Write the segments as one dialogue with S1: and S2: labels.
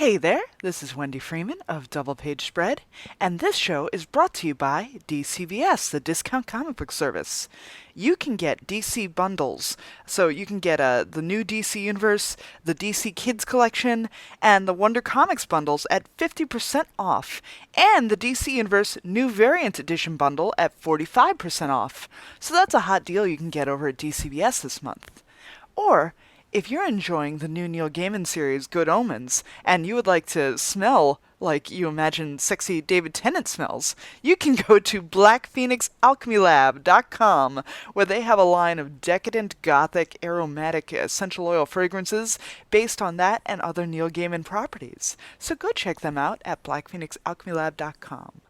S1: Hey there, this is Wendy Freeman of Double Page Spread, and this show is brought to you by DCBS, the Discount Comic Book Service. You can get DC bundles, so you can get the new DC Universe, the DC Kids Collection, and the Wonder Comics bundles at 50% off, and the DC Universe New Variant Edition bundle at 45% off. So that's a hot deal you can get over at DCBS this month. Or, if you're enjoying the new Neil Gaiman series Good Omens, and you would like to smell like you imagine sexy David Tennant smells, you can go to blackphoenixalchemylab.com, where they have a line of decadent, gothic, aromatic essential oil fragrances based on that and other Neil Gaiman properties. So go check them out at blackphoenixalchemylab.com.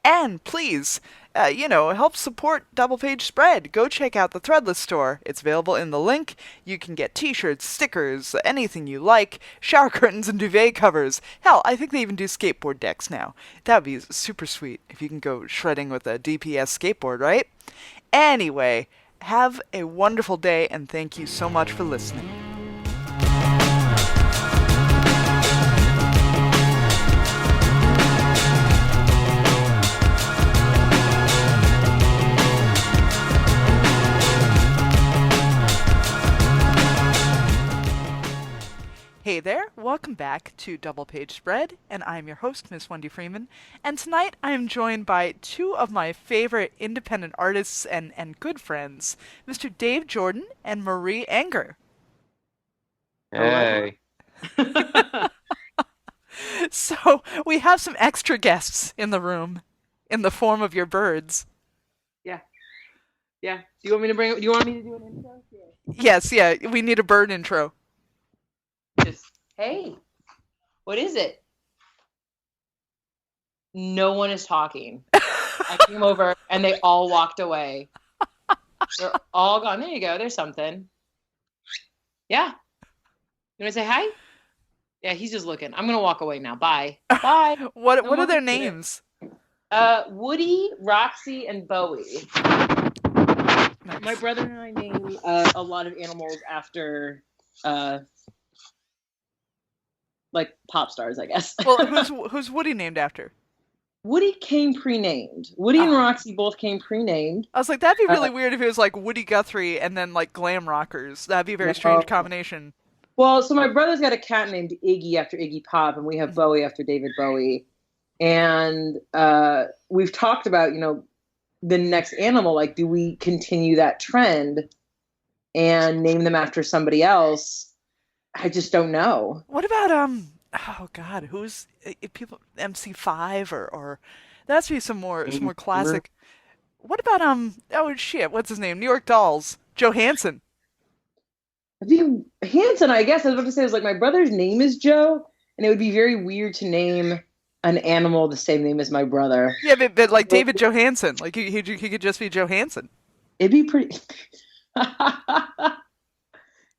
S1: And please, help support Double Page Spread. Go check out the Threadless store. It's available in the link. You can get t-shirts, stickers, anything you like, shower curtains and duvet covers. Hell, I think they even do skateboard decks now. That would be super sweet if you can go shredding with a DPS skateboard, right? Anyway, have a wonderful day, and thank you so much for listening. Hey there, welcome back to Double Page Spread, and I'm your host, Miss Wendy Freeman, and tonight I am joined by two of my favorite independent artists and good friends, Mr. Dave Jordan and Marie Enger.
S2: Hey.
S1: So, we have some extra guests in the room, in the form of your birds.
S2: Yeah. Do you want me to do an intro?
S1: Yes, we need a bird intro.
S2: Hey, what is it? No one is talking. I came over and they all walked away. They're all gone. There you go. There's something. Yeah. You want to say hi? Yeah, he's just looking. I'm going to walk away now. Bye. Bye.
S1: What are their names?
S2: Woody, Roxy, and Bowie. Nice. My brother and I name a lot of animals after... like pop stars, I guess.
S1: Well, who's Woody named after?
S2: Woody came pre-named. Woody and Roxy both came pre-named.
S1: I was like, that'd be really weird if it was like Woody Guthrie and then like glam rockers. That'd be a very strange combination.
S2: Well, so my brother's got a cat named Iggy after Iggy Pop, and we have Bowie after David Bowie. And we've talked about, the next animal, like, do we continue that trend and name them after somebody else? I just don't know.
S1: What about oh god, who's people MC5 or that has to be some more classic. What about oh shit, what's his name? New York Dolls. Joe Hansen.
S2: Hansen, I guess I was about to say, my brother's name is Joe, and it would be very weird to name an animal the same name as my brother.
S1: Yeah, but like David Johansen, like he could just be Joe Hansen.
S2: It'd be pretty.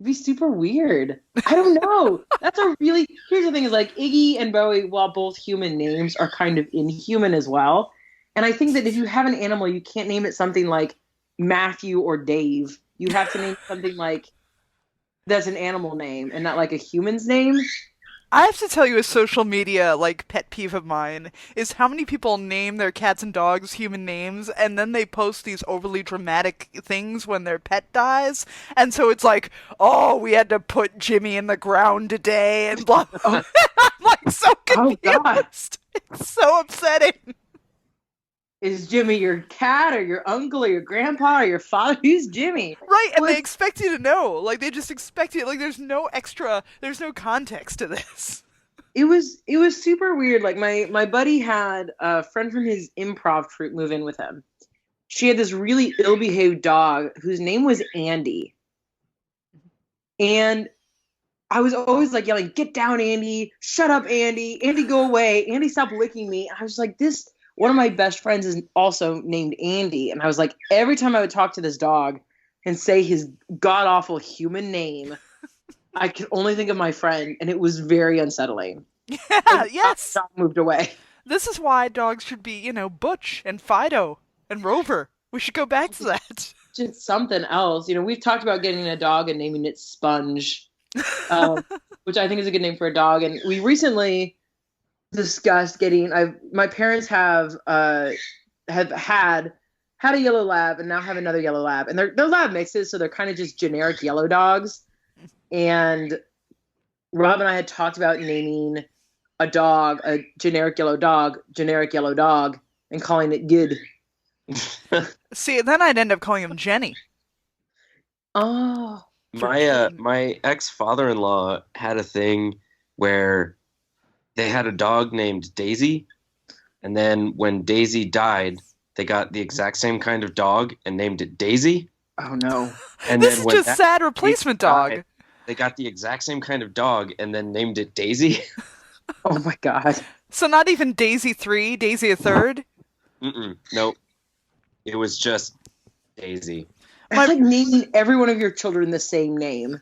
S2: It'd be super weird. I don't know. Here's the thing is like Iggy and Bowie, while both human names, are kind of inhuman as well. And I think that if you have an animal, you can't name it something like Matthew or Dave. You have to name something like that's an animal name and not like a human's name.
S1: I have to tell you, a social media pet peeve of mine is how many people name their cats and dogs human names, and then they post these overly dramatic things when their pet dies, and so it's like, oh, we had to put Jimmy in the ground today, and blah. I'm like so confused. Oh, God. It's so upsetting.
S2: Is Jimmy your cat or your uncle or your grandpa or your father? Who's Jimmy?
S1: Right, and they expect you to know. Like, they just expect you. Like, there's no context to this.
S2: It was super weird. Like, my buddy had a friend from his improv troupe move in with him. She had this really ill-behaved dog whose name was Andy. And I was always like yelling, "Get down, Andy! Shut up, Andy! Andy, go away! Andy, stop licking me!" I was like, one of my best friends is also named Andy. And I was like, every time I would talk to this dog and say his god-awful human name, I could only think of my friend. And it was very unsettling.
S1: Yeah, yes.
S2: The dog moved away.
S1: This is why dogs should be, Butch and Fido and Rover. We should go back to that.
S2: Just something else. We've talked about getting a dog and naming it Sponge. which I think is a good name for a dog. And we recently discussed getting. My parents have had a yellow lab and now have another yellow lab, and they're lab mixes, so they're kind of just generic yellow dogs. And Rob and I had talked about naming a dog a generic yellow dog, and calling it good.
S1: See, then I'd end up calling him Jenny.
S2: Oh,
S3: My ex-father-in-law had a thing where they had a dog named Daisy, and then when Daisy died, they got the exact same kind of dog and named it Daisy.
S2: oh no.
S3: And
S1: This
S3: then
S1: is
S3: when
S1: just
S3: that
S1: sad replacement
S3: Daisy
S1: dog.
S3: died, they got the exact same kind of dog and then named it Daisy.
S2: Oh my god.
S1: So not even Daisy 3, Daisy a third?
S3: Nope. It was just Daisy.
S2: It's like naming every one of your children the same name.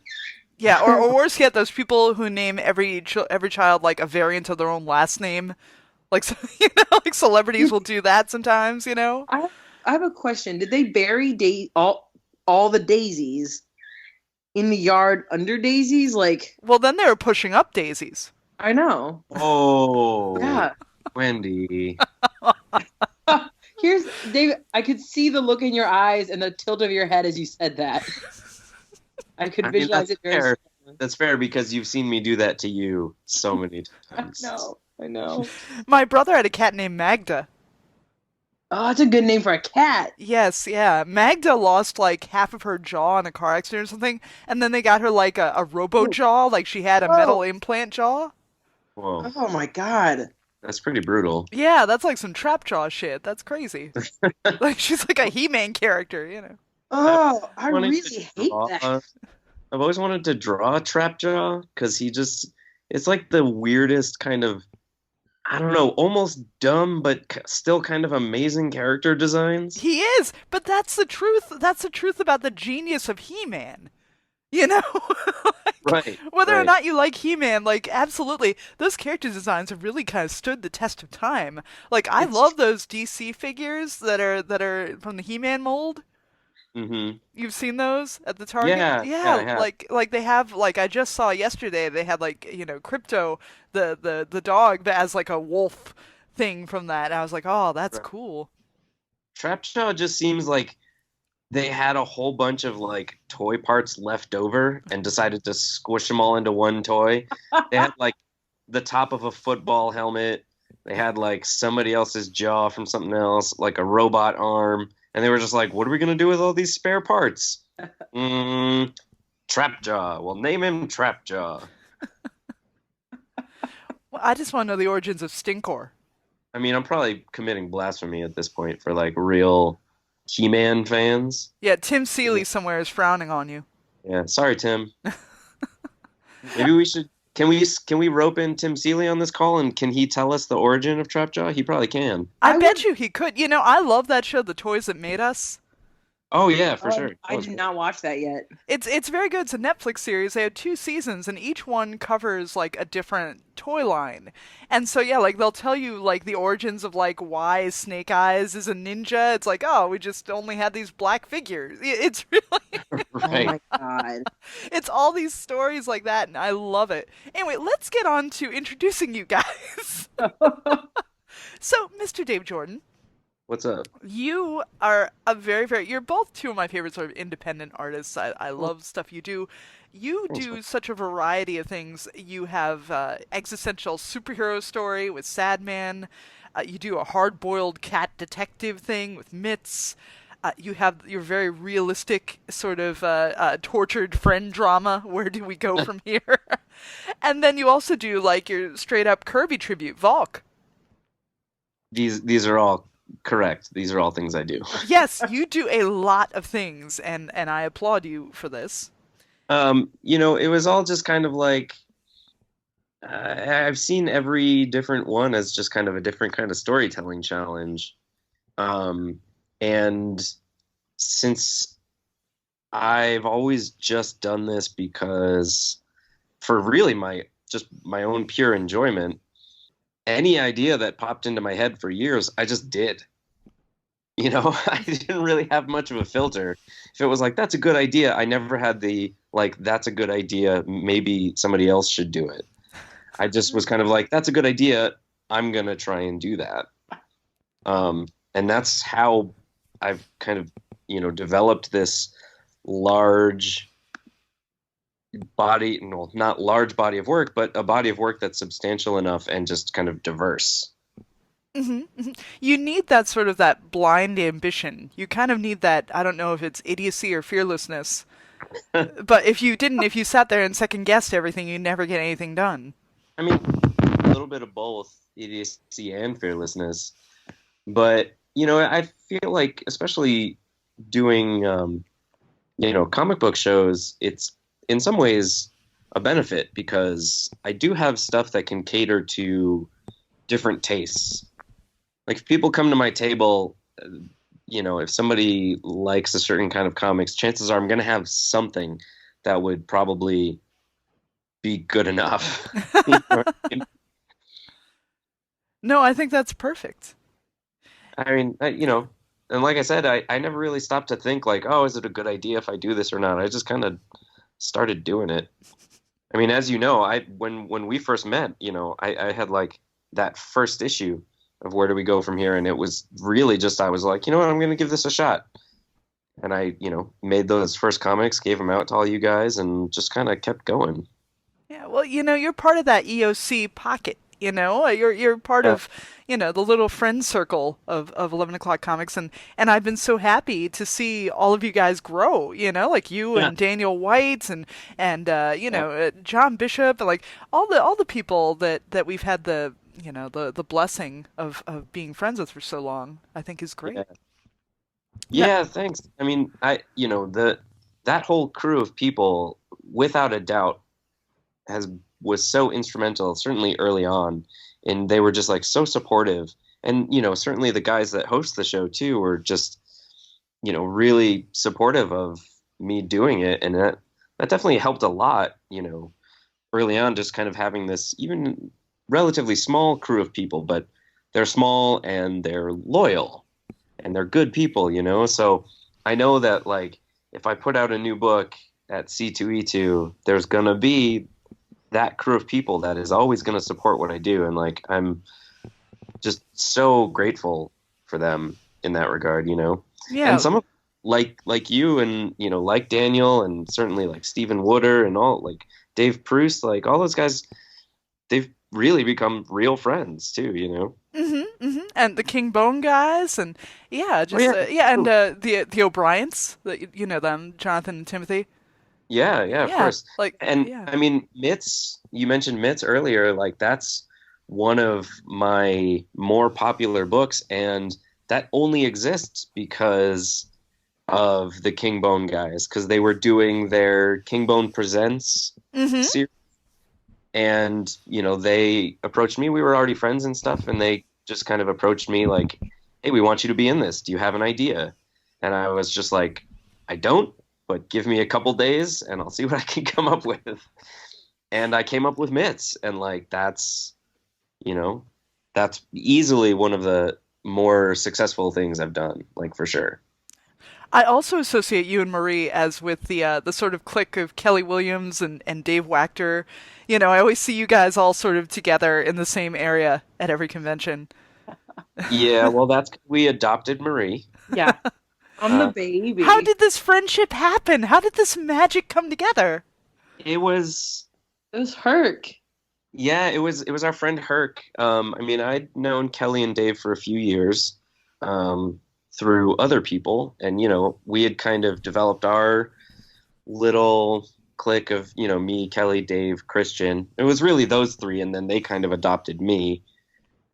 S1: Yeah, or worse yet, those people who name every child like a variant of their own last name. Like, like celebrities will do that sometimes,
S2: I have a question. Did they bury all the daisies in the yard under daisies? Like,
S1: Well, then they were pushing up daisies.
S2: I know.
S3: Oh,
S2: Yeah.
S3: Wendy.
S2: Here's David. I could see the look in your eyes and the tilt of your head as you said that. I could visualize it very
S3: fair.
S2: strongly.
S3: That's fair because you've seen me do that to you so many times.
S2: I know.
S1: My brother had a cat named Magda.
S2: Oh, it's a good name for a cat.
S1: Yes, yeah. Magda lost like half of her jaw in a car accident or something, and then they got her like a robo jaw, like she had a metal implant jaw.
S3: Whoa,
S2: Oh my god.
S3: that's pretty brutal.
S1: Yeah, that's like some trap jaw shit. That's crazy. Like she's like a He-Man character.
S2: Oh, I
S3: Wanted
S2: really
S3: to
S2: hate
S3: draw-
S2: that.
S3: I've always wanted to draw Trapjaw because it's like the weirdest kind of, I don't know, almost dumb but still kind of amazing character designs.
S1: He is, but that's the truth. That's the truth about the genius of He-Man.
S3: Right.
S1: Whether or
S3: right.
S1: not you like He-Man, like absolutely, those character designs have really kind of stood the test of time. Like I love those DC figures that are from the He-Man mold.
S3: Mm-hmm.
S1: You've seen those at the Target?
S3: Yeah, I have.
S1: Like they have like I just saw yesterday they had like, Crypto the dog that has like a wolf thing from that. And I was like, "Oh, that's
S3: Right.
S1: cool."
S3: Trapjaw just seems like they had a whole bunch of like toy parts left over and decided to squish them all into one toy. They had like the top of a football helmet. They had like somebody else's jaw from something else, like a robot arm. And they were just like, what are we going to do with all these spare parts? Trapjaw. Well, name him Trapjaw.
S1: Well, I just want to know the origins of Stinkor.
S3: I mean, I'm probably committing blasphemy at this point for like real He-Man fans.
S1: Yeah, Tim Seeley somewhere is frowning on you.
S3: Yeah, sorry, Tim. Maybe we should. Can we rope in Tim Seeley on this call, and can he tell us the origin of Trapjaw? He probably can.
S1: I bet you he could. I love that show, The Toys That Made Us.
S3: Oh yeah, for sure.
S2: I did not watch that yet.
S1: It's very good. It's a Netflix series. They had 2 seasons, and each one covers like a different toy line. And so yeah, like they'll tell you like the origins of like why Snake Eyes is a ninja. It's like, oh, we just only had these black figures. It's really
S3: Right.
S2: Oh my god.
S1: it's all these stories like that, and I love it. Anyway, let's get on to introducing you guys. So, Mr. Dave Jordan,
S3: What's up?
S1: you are a you're both 2 of my favorite sort of independent artists. I love stuff you do. You
S3: Thanks,
S1: do
S3: man.
S1: such a variety of things. You have existential superhero story with Sadman. You do a hard-boiled cat detective thing with Mitts. You have your very realistic sort of tortured friend drama. Where do we go from here? And then you also do like your straight-up Kirby tribute, Valk.
S3: These are all correct. These are all things I do.
S1: Yes, you do a lot of things, and I applaud you for this.
S3: It was all just kind of like I've seen every different one as just kind of a different kind of storytelling challenge. And since I've always just done this because for really my own pure enjoyment, any idea that popped into my head for years, I just did. You know, I didn't really have much of a filter. If it was like, that's a good idea, I never had the, like, that's a good idea, maybe somebody else should do it. I just was kind of like, that's a good idea, I'm going to try and do that. And that's how I've kind of, developed this large body, well, not large body of work, but a body of work that's substantial enough and just kind of diverse.
S1: You need that sort of that blind ambition. You kind of need that, I don't know if it's idiocy or fearlessness, but if you sat there and second guessed everything, you'd never get anything done.
S3: I mean, a little bit of both idiocy and fearlessness. But, I feel like, especially doing, comic book shows, it's in some ways a benefit because I do have stuff that can cater to different tastes. Like, if people come to my table, if somebody likes a certain kind of comics, chances are I'm going to have something that would probably be good enough. You know what I mean?
S1: No, I think that's perfect.
S3: I mean, and like I said, I never really stopped to think like, oh, is it a good idea if I do this or not? I just kind of started doing it. I mean, as you know, when we first met, I had like that first issue of Where Do We Go From Here, and it was really just I was like, you know what, I'm going to give this a shot. And I, made those first comics, gave them out to all you guys, and just kind of kept going.
S1: Yeah, well, you're part of that EOC pocket. You're part
S3: Yeah,
S1: of, the little friend circle of 11 o'clock comics, and I've been so happy to see all of you guys grow. Like you
S3: yeah,
S1: and Daniel White
S3: yeah,
S1: John Bishop, and like all the people that we've had the blessing of being friends with for so long. I think is
S3: yeah.
S1: great. No,
S3: Yeah, thanks. I mean, that whole crew of people, without a doubt, has was so instrumental, certainly early on, and they were just like so supportive. And certainly the guys that host the show too were just really supportive of me doing it, and that definitely helped a lot. Early on, just kind of having this even relatively small crew of people, but they're small and they're loyal and they're good people. So I know that like if I put out a new book at C2E2, there's gonna be that crew of people that is always going to support what I do, and like I'm just so grateful for them in that regard. And
S1: yeah,
S3: some of like you and like Daniel and certainly like Stephen Wooder and all like Dave Proust, like all those guys, they've really become real friends too.
S1: and the King Bone guys, and yeah,
S3: Oh
S1: just
S3: yeah,
S1: yeah, and
S3: true.
S1: the O'Briens, you know them, Jonathan and Timothy.
S3: Yeah, yeah, of
S1: Yeah,
S3: course.
S1: like
S3: And
S1: yeah.
S3: I mean, Mitts, you mentioned Mitts earlier, like that's one of my more popular books, and that only exists because of the King Bone guys, because they were doing their King Bone Presents
S1: Mm-hmm.
S3: series, and they approached me. We were already friends and stuff, and they just kind of approached me like, "Hey, we want you to be in this. Do you have an idea?" And I was just like, "I don't, but give me a couple days, and I'll see what I can come up with." And I came up with Mitts, and like you know, that's easily one of the more successful things I've done, like for sure.
S1: I also associate you and Marie as with the sort of clique of Kelly Williams and Dave Wachter. I always see you guys all sort of together in the same area at every convention.
S3: Yeah, well, we adopted Marie.
S2: Yeah, I'm the
S3: Uh,
S1: How
S2: baby.
S1: did this friendship happen? How did this magic come together?
S3: it was
S2: It was Herc.
S3: Yeah, it was our friend Herc. I mean, I'd known Kelly and Dave for a few years through other people, and we had kind of developed our little clique of me, Kelly, Dave, Christian. It was really those three, and then they kind of adopted me.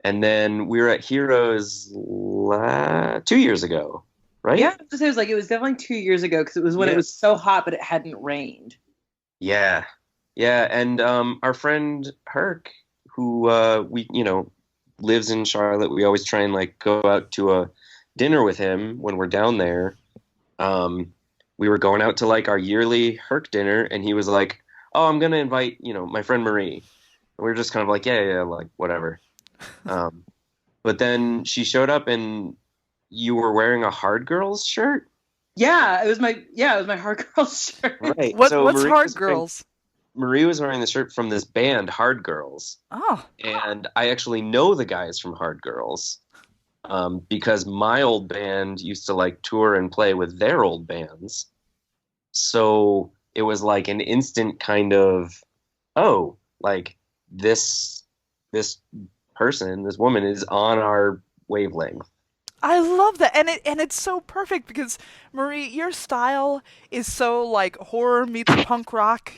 S3: And then we were at Heroes 2 years ago,
S2: Yeah,
S3: right?
S2: I was gonna say, it was definitely 2 years ago because it was when it
S3: Yeah.
S2: was so hot, but it hadn't rained.
S3: Yeah, yeah, and our friend Herc, who we lives in Charlotte. We always try and like go out to a dinner with him when we're down there. We were going out to like our yearly Herc dinner, and he was like, "Oh, I'm gonna invite my friend Marie." And we were just kind of like, "Yeah, yeah, like whatever." Um, but then she showed up, and you were wearing a Hard Girls shirt?
S2: Yeah, it was my Hard Girls shirt.
S3: Right.
S1: What's
S3: So
S1: Hard Girls?
S3: Marie was wearing the shirt from this band, Hard Girls.
S1: Oh,
S3: And I actually know the guys from Hard Girls because my old band used to like tour and play with their old bands. So it was like an instant kind of, oh, like this person, this woman is on our wavelength.
S1: I love that, and it's so perfect because Marie, your style is so like horror meets punk rock.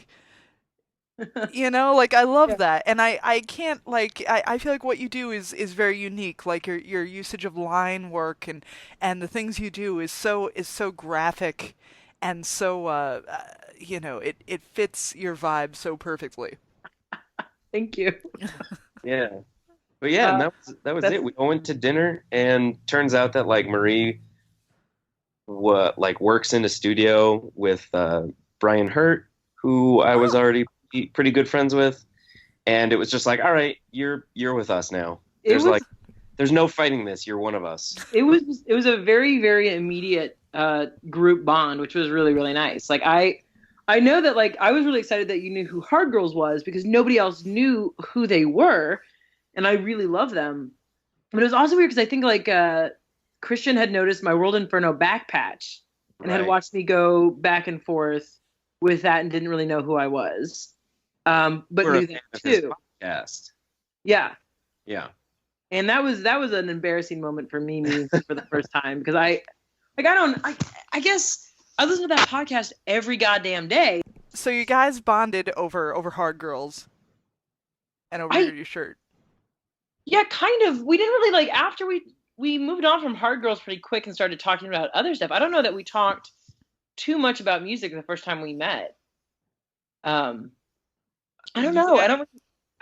S1: You know, like I love
S2: Yeah.
S1: that, and I can't like I feel like what you do is very unique. Like your usage of line work and the things you do is so graphic, and so you know it fits your vibe so perfectly.
S2: Thank you.
S3: Yeah. But yeah, and
S2: Uh,
S3: that was
S2: that's
S3: it. We all went to dinner, and turns out that like Marie works in a studio with Brian Hurt, who I was
S1: Oh,
S3: already pretty good friends with, and it was just like, all right, you're with us now.
S2: it was
S3: There's no fighting this. You're one of us.
S2: it was a very, very immediate group bond, which was really, really nice. Like I know that like I was really excited that you knew who Hard Girls was because nobody else knew who they were, and I really love them. But it was also weird because I think like Christian had noticed my World Inferno back patch and had
S3: Right.
S2: watched me go back and forth with that and didn't really know who I was, but
S3: We're a
S2: knew
S3: fan
S2: that
S3: of his
S2: too.
S3: podcast.
S2: Yeah,
S3: Yeah.
S2: and that was an embarrassing moment for me meeting him for the first time because I guess I listen to that podcast every goddamn day.
S1: so you guys bonded over Hard Girls and over
S2: I
S1: your shirt.
S2: Yeah, kind of. We didn't really like after we moved on from Hard Girls pretty quick and started talking about other stuff. I don't know that we talked too much about music the first time we met. Um, I don't know.
S3: Yeah.
S2: I
S3: I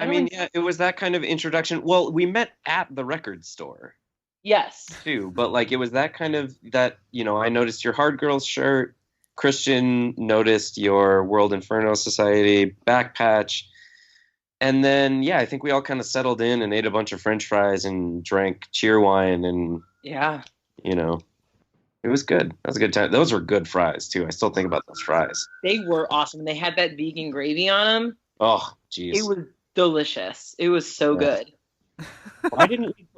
S2: don't
S3: mean,
S2: really,
S3: yeah, it was that kind of introduction. Well, we met at the record store
S2: yes.
S3: too, but like it was that kind of that, I noticed your Hard Girls shirt. Christian noticed your World Inferno Society back patch. And then, yeah, I think we all kind of settled in and ate a bunch of French fries and drank cheer wine, and
S2: Yeah.
S3: you know, it was good. That was a good time. Those were good fries too. I still think about those fries.
S2: They were awesome. And they had that vegan gravy on them.
S3: Oh,
S2: It
S3: jeez.
S2: was delicious. It was so
S3: Yeah.
S2: good.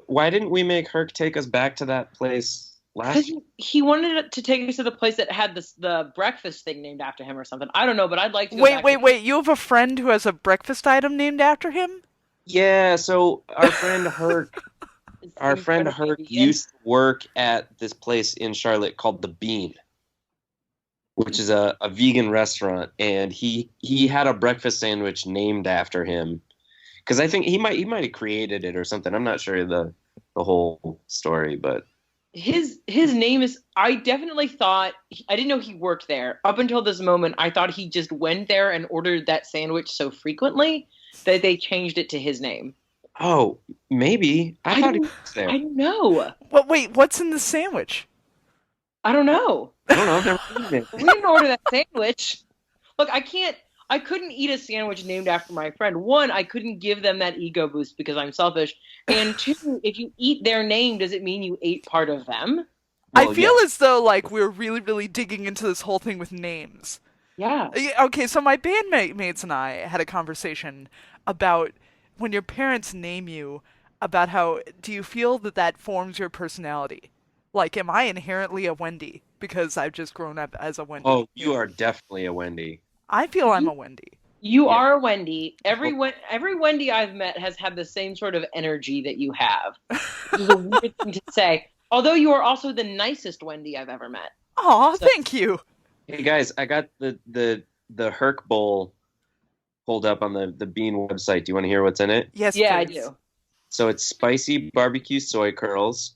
S3: Why didn't we make Herc take us back to that place last
S2: Because he wanted to take us to the place that had the breakfast thing named after him or something. I don't know, but I'd like to go
S1: Wait,
S2: back
S1: wait, wait! You have a friend who has a breakfast item named after him?
S3: Yeah, so our friend Herc
S2: vegan.
S3: used to work at this place in Charlotte called The Bean, which is a vegan restaurant, and he had a breakfast sandwich named after him. Because I think he might have created it or something. I'm not sure the whole story, but
S2: His name is. I definitely thought I didn't know he worked there up until this moment. I thought he just went there and ordered that sandwich so frequently that they changed it to his name.
S3: oh, maybe. I thought he was there.
S2: I don't know.
S1: Well, wait, what's in the sandwich?
S2: I don't know.
S3: I don't know. I've never eaten it.
S2: We didn't order that sandwich. Look, I couldn't eat a sandwich named after my friend. One, I couldn't give them that ego boost because I'm selfish. And two, if you eat their name, does it mean you ate part of them?
S1: I
S3: Well,
S1: feel
S3: yeah.
S1: as though like we're really, really digging into this whole thing with names.
S2: Yeah.
S1: Okay, so my bandmates and I had a conversation about when your parents name you, about how do you feel that forms your personality? Like, am I inherently a Wendy because I've just grown up as a Wendy?
S3: Oh, you are definitely a Wendy.
S1: I feel I'm a Wendy.
S2: You
S3: Yeah.
S2: are a Wendy. Every Wendy I've met has had the same sort of energy that you have. Which is a weird thing to say. Although you are also the nicest Wendy I've ever met.
S1: Aw,
S2: So-
S1: thank you.
S3: Hey guys, I got the Herc bowl pulled up on the Bean website. Do you want to hear what's in it?
S1: Yes,
S2: Yeah, I
S1: please.
S2: do.
S3: So it's spicy barbecue soy curls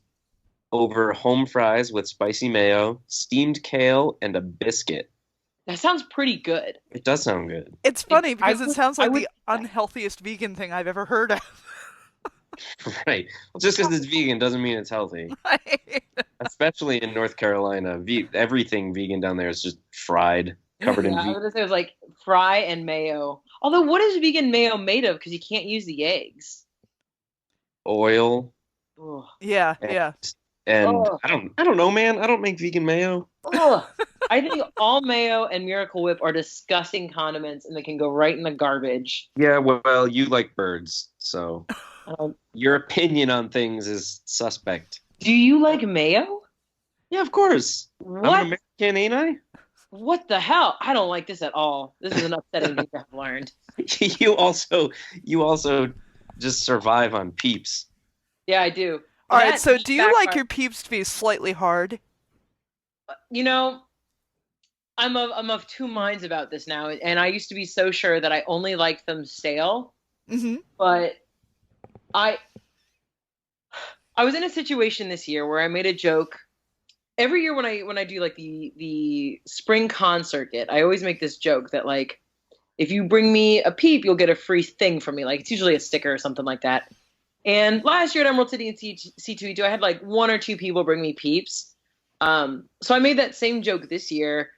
S3: over home fries with spicy mayo, steamed kale, and a biscuit.
S2: That sounds pretty good.
S3: It does sound good.
S1: It's funny
S2: I
S1: because it
S2: would-
S1: sounds
S2: I
S1: like
S2: would-
S1: the unhealthiest vegan thing I've ever heard of.
S3: Right. Well, just because it's vegan doesn't mean it's healthy. Especially in North Carolina, everything vegan down there is just fried, covered in
S2: Yeah, I was
S3: vegan.
S2: gonna say it was like fry and mayo. Although, what is vegan mayo made of? Because you can't use the eggs.
S3: Oil
S2: Ugh.
S1: Yeah,
S3: and,
S1: yeah.
S3: And
S2: Oh.
S3: I don't know, man. I don't make vegan mayo.
S2: Ugh. I think all mayo and Miracle Whip are disgusting condiments, and they can go right in the garbage.
S3: Yeah, well, you like birds, so
S2: Um,
S3: your opinion on things is suspect.
S2: do you like mayo?
S3: Yeah, of course.
S2: What?
S3: I'm an American, ain't I?
S2: What the hell? I don't like this at all. This is an upsetting thing to have learned.
S3: you also just survive on Peeps.
S2: Yeah, I do.
S1: All right,
S2: That
S1: so do you like
S2: backfired.
S1: your peeps to be slightly hard?
S2: You know, I'm of two minds about this now, and I used to be so sure that I only liked them stale,
S1: Mm-hmm.
S2: but I was in a situation this year where I made a joke. Every year when I do like the spring con circuit, I always make this joke that like if you bring me a peep, you'll get a free thing from me. Like it's usually a sticker or something like that. And last year at Emerald City and C2E2, I had like one or two people bring me peeps. So I made that same joke this year,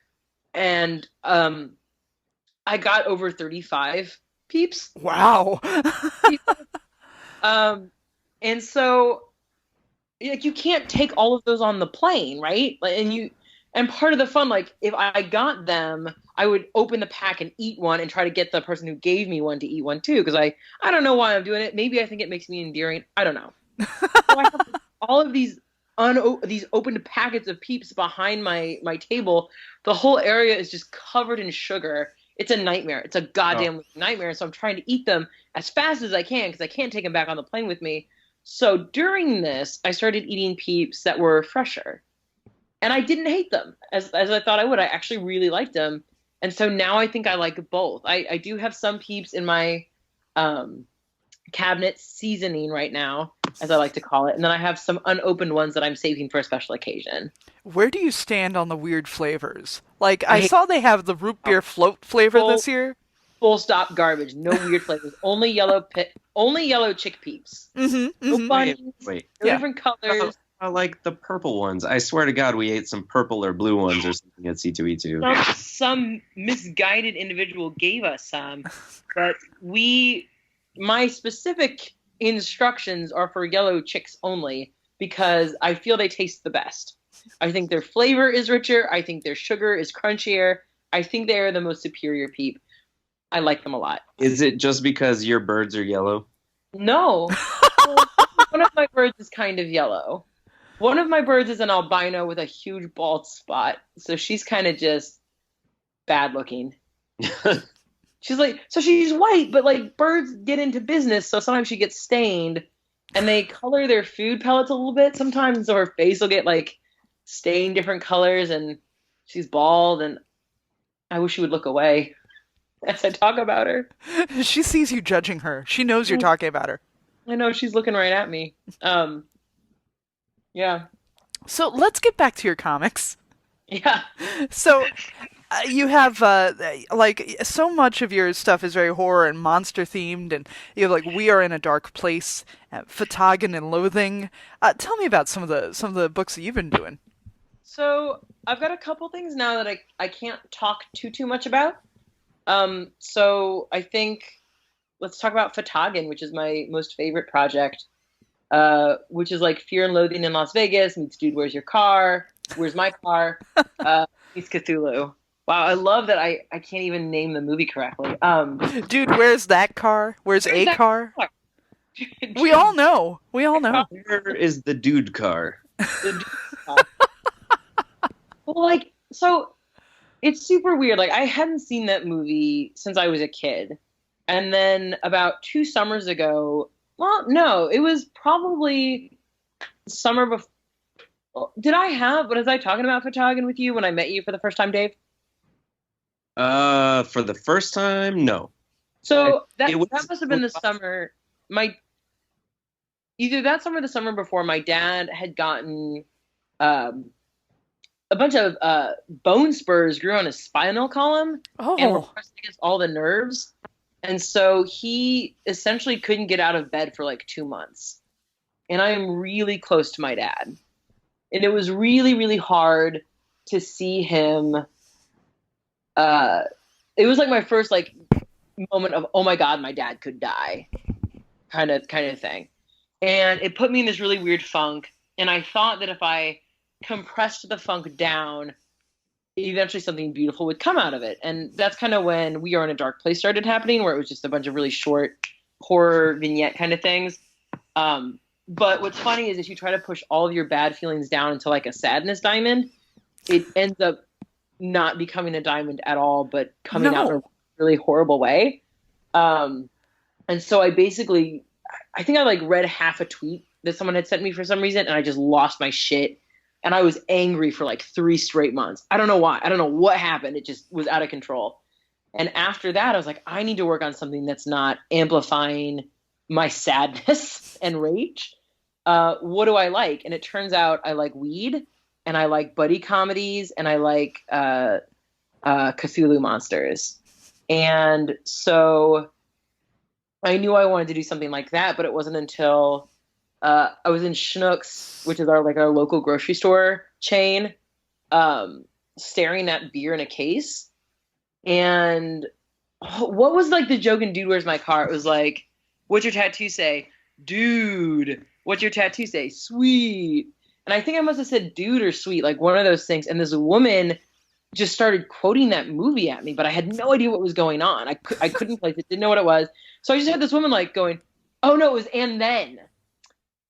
S2: and I got over 35 peeps.
S1: Wow.
S2: And so like you can't take all of those on the plane, right? Like, and part of the fun, like if I got them, I would open the pack and eat one and try to get the person who gave me one to eat one too, because I don't know why I'm doing it. Maybe I think it makes me endearing. I don't know. So I have all of these opened packets of peeps behind my table. The whole area is just covered in sugar. It's a nightmare. It's a goddamn nightmare. So I'm trying to eat them as fast as I can because I can't take them back on the plane with me. So during this, I started eating peeps that were fresher. And I didn't hate them as I thought I would. I actually really liked them. And so now I think I like both. I do have some peeps in my cabinet seasoning right now, as I like to call it. And then I have some unopened ones that I'm saving for a special occasion.
S1: Where do you stand on the weird flavors? Like, I saw they have the root beer float flavor this year.
S2: Full stop garbage. No weird flavors. Only yellow chick peeps.
S1: Mm-hmm.
S2: No bunnies.
S3: Wait.
S2: No
S1: Yeah.
S2: different colors.
S3: I like the purple ones. I swear to God, we ate some purple or blue ones or something at C2E2.
S2: Some misguided individual gave us some, but my specific instructions are for yellow chicks only because I feel they taste the best. I think their flavor is richer. I think their sugar is crunchier. I think they are the most superior peep. I like them a lot.
S3: Is it just because your birds are yellow?
S2: No. One of my birds is kind of yellow. One of my birds is an albino with a huge bald spot. So she's kind of just bad looking. She's white, but like birds get into business. So sometimes she gets stained and they color their food pellets a little bit. Sometimes her face will get like stained different colors and she's bald and I wish she would look away as I talk about her.
S1: She sees you judging her. She knows you're talking about her.
S2: I know she's looking right at me. Yeah.
S1: So let's get back to your comics.
S2: Yeah.
S1: So you have like so much of your stuff is very horror and monster themed, and you have like We Are in a Dark Place, Fhtagn and Loathing. Tell me about some of the books that you've been doing.
S2: So I've got a couple things now that I can't talk too much about. So I think let's talk about Fhtagn, which is my most favorite project, which is like Fear and Loathing in Las Vegas meets Dude, Where's Your Car? Where's My Car? Meets Cthulhu. Wow, I love that I can't even name the movie correctly.
S1: Dude, where's that car? Where's a car? We all know.
S3: Where is the dude car?
S2: Well, like, so it's super weird. Like, I hadn't seen that movie since I was a kid. And then about 2 summers ago, well, no, it was probably summer before. Was I talking about Fhtagn with you when I met you for the first time, Dave?
S3: For the first time, no.
S2: So that must have been the summer. Either that summer or the summer before, my dad had gotten a bunch of bone spurs grew on his spinal column and were pressed against all the nerves. And so he essentially couldn't get out of bed for like 2 months. And I am really close to my dad. And it was really, really hard to see him. It was like my first like moment of, oh my God, my dad could die kind of thing. And it put me in this really weird funk. And I thought that if I compressed the funk down, eventually something beautiful would come out of it. And that's kind of when We Are in a Dark Place started happening, where it was just a bunch of really short horror vignette kind of things. But what's funny is if you try to push all of your bad feelings down into like a sadness diamond, it ends up not becoming a diamond at all, but coming out in a really horrible way. And so I think I like read half a tweet that someone had sent me for some reason, and I just lost my shit. And I was angry for like 3 straight months. I don't know why. I don't know what happened. It just was out of control. And after that, I was like, I need to work on something that's not amplifying my sadness and rage. What do I like? And it turns out I like weed, and I like buddy comedies, and I like Cthulhu monsters. And so I knew I wanted to do something like that, but it wasn't until I was in Schnucks, which is our local grocery store chain, staring at beer in a case. And what was like the joke in Dude, Where's My Car? It was like, what's your tattoo say? Dude. What's your tattoo say? Sweet. And I think I must have said dude or sweet, like one of those things. And this woman just started quoting that movie at me, but I had no idea what was going on. I couldn't place it, didn't know what it was. So I just had this woman like going, oh no, it was and then.